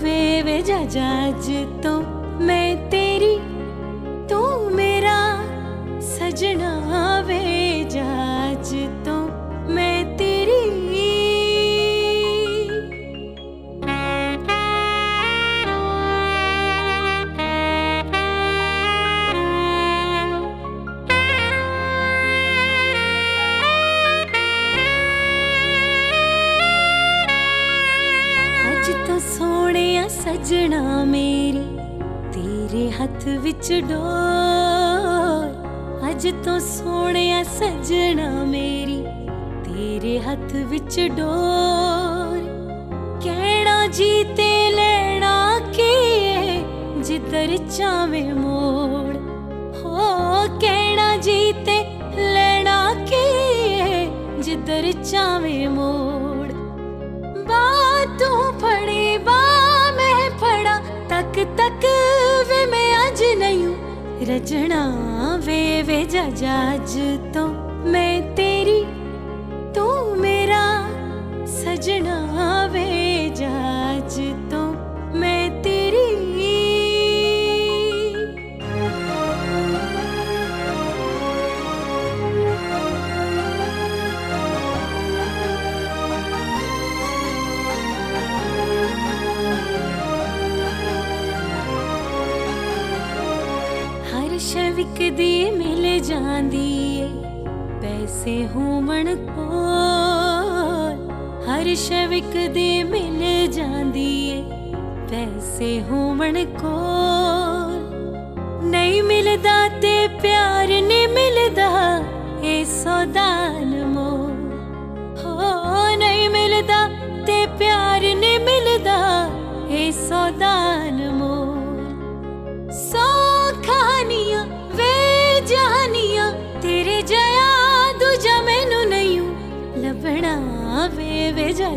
वे। वे जाज तो मैं तेरी, तू मेरा सजना वे। जाज तो मैं तेरी। सजना मेरी तेरे हथ विच डोर। अज तो सोने सजना मेरी तेरे हथ विच डोर। कहना जीते लेना के जिधर चावे मोड़। हो कहना जीते लेना के जिधर चावे मोड़। बातों फड़े बा फड़ा तक तक वे मैं आज नहीं रजना वे। वे जाज तो मैं तेरी, तू मेरा सजना वे। जाज तो मैं तेरी। शविक दी मिल जांदी ए पैसे होवण कोल हर शविक दी मिल जांदी ए पैसे होवण कोल नहीं मिलदा ते प्यार नहीं मिलदा ए सौदान मोल हो नहीं मिलदा ते प्यार नहीं मिलदा ए सौदान मोल सौ कहानियां वे जहानियां तेरे जया दूजा मैनू नहीं लभना वे जा